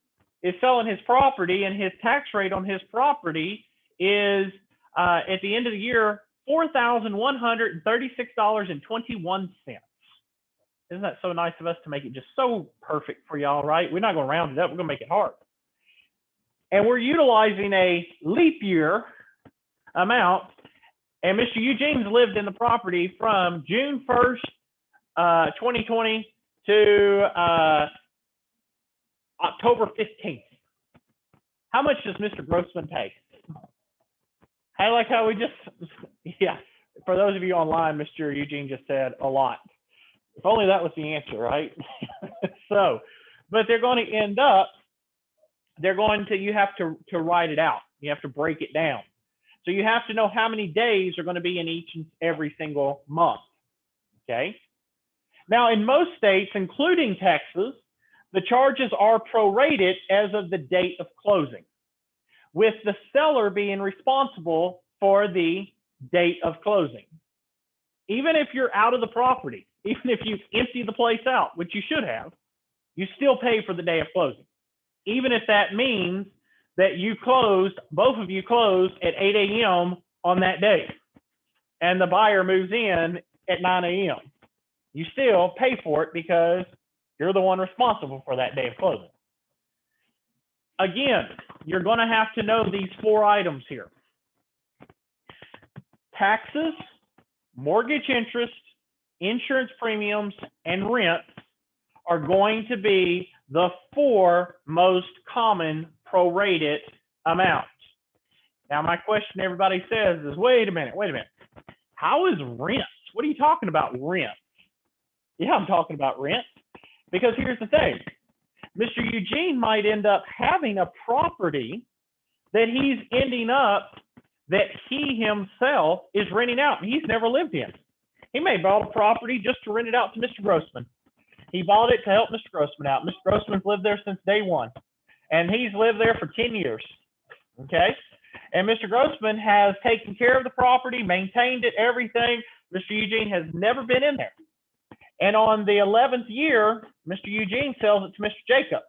is selling his property and his tax rate on his property is at the end of the year, $4,136.21. Isn't that so nice of us to make it just so perfect for y'all, right? We're not going to round it up. We're going to make it hard. And we're utilizing a leap year amount. And Mr. Eugene's lived in the property from June 1st, 2020 to October 15th. How much does Mr. Grossman pay? I like how we just, yeah, for those of you online, Mr. Eugene just said a lot. If only that was the answer, right? So, but they're going to end up, you have to write it out. You have to break it down. So you have to know how many days are going to be in each and every single month, okay? Now, in most states, including Texas, the charges are prorated as of the date of closing, with the seller being responsible for the date of closing. Even if you're out of the property, even if you empty the place out, which you should have, you still pay for the day of closing. Even if that means that you closed, both of you closed at 8 a.m. on that day, and the buyer moves in at 9 a.m. You still pay for it because you're the one responsible for that day of closing. Again, you're going to have to know these 4 items here. Taxes, mortgage interest, insurance premiums, and rent are going to be the 4 most common prorated amounts. Now, my question everybody says is, wait a minute. How is rent? What are you talking about, rent? Yeah, I'm talking about rent. Because here's the thing. Mr. Eugene might end up having a property that he's ending up that he himself is renting out and he's never lived in. He may have bought a property just to rent it out to Mr. Grossman. He bought it to help Mr. Grossman out. Mr. Grossman's lived there since day one, and he's lived there for 10 years, okay? And Mr. Grossman has taken care of the property, maintained it, everything. Mr. Eugene has never been in there. And on the 11th year, Mr. Eugene sells it to Mr. Jacob.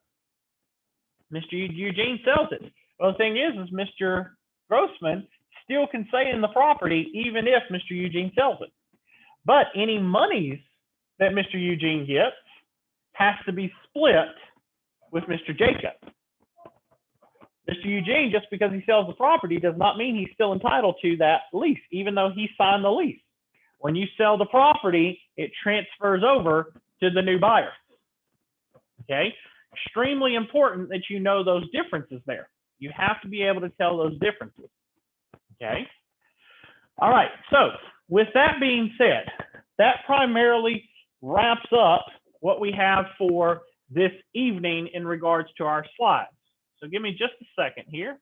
Mr. Eugene sells it. Well, the thing is Mr. Grossman still can stay in the property even if Mr. Eugene sells it. But any monies that Mr. Eugene gets has to be split with Mr. Jacob. Mr. Eugene, just because he sells the property does not mean he's still entitled to that lease, even though he signed the lease. When you sell the property, it transfers over to the new buyer. Okay? Extremely important that you know those differences there. You have to be able to tell those differences. Okay? All right. So with that being said, that primarily wraps up what we have for this evening in regards to our slides. So give me just a second here.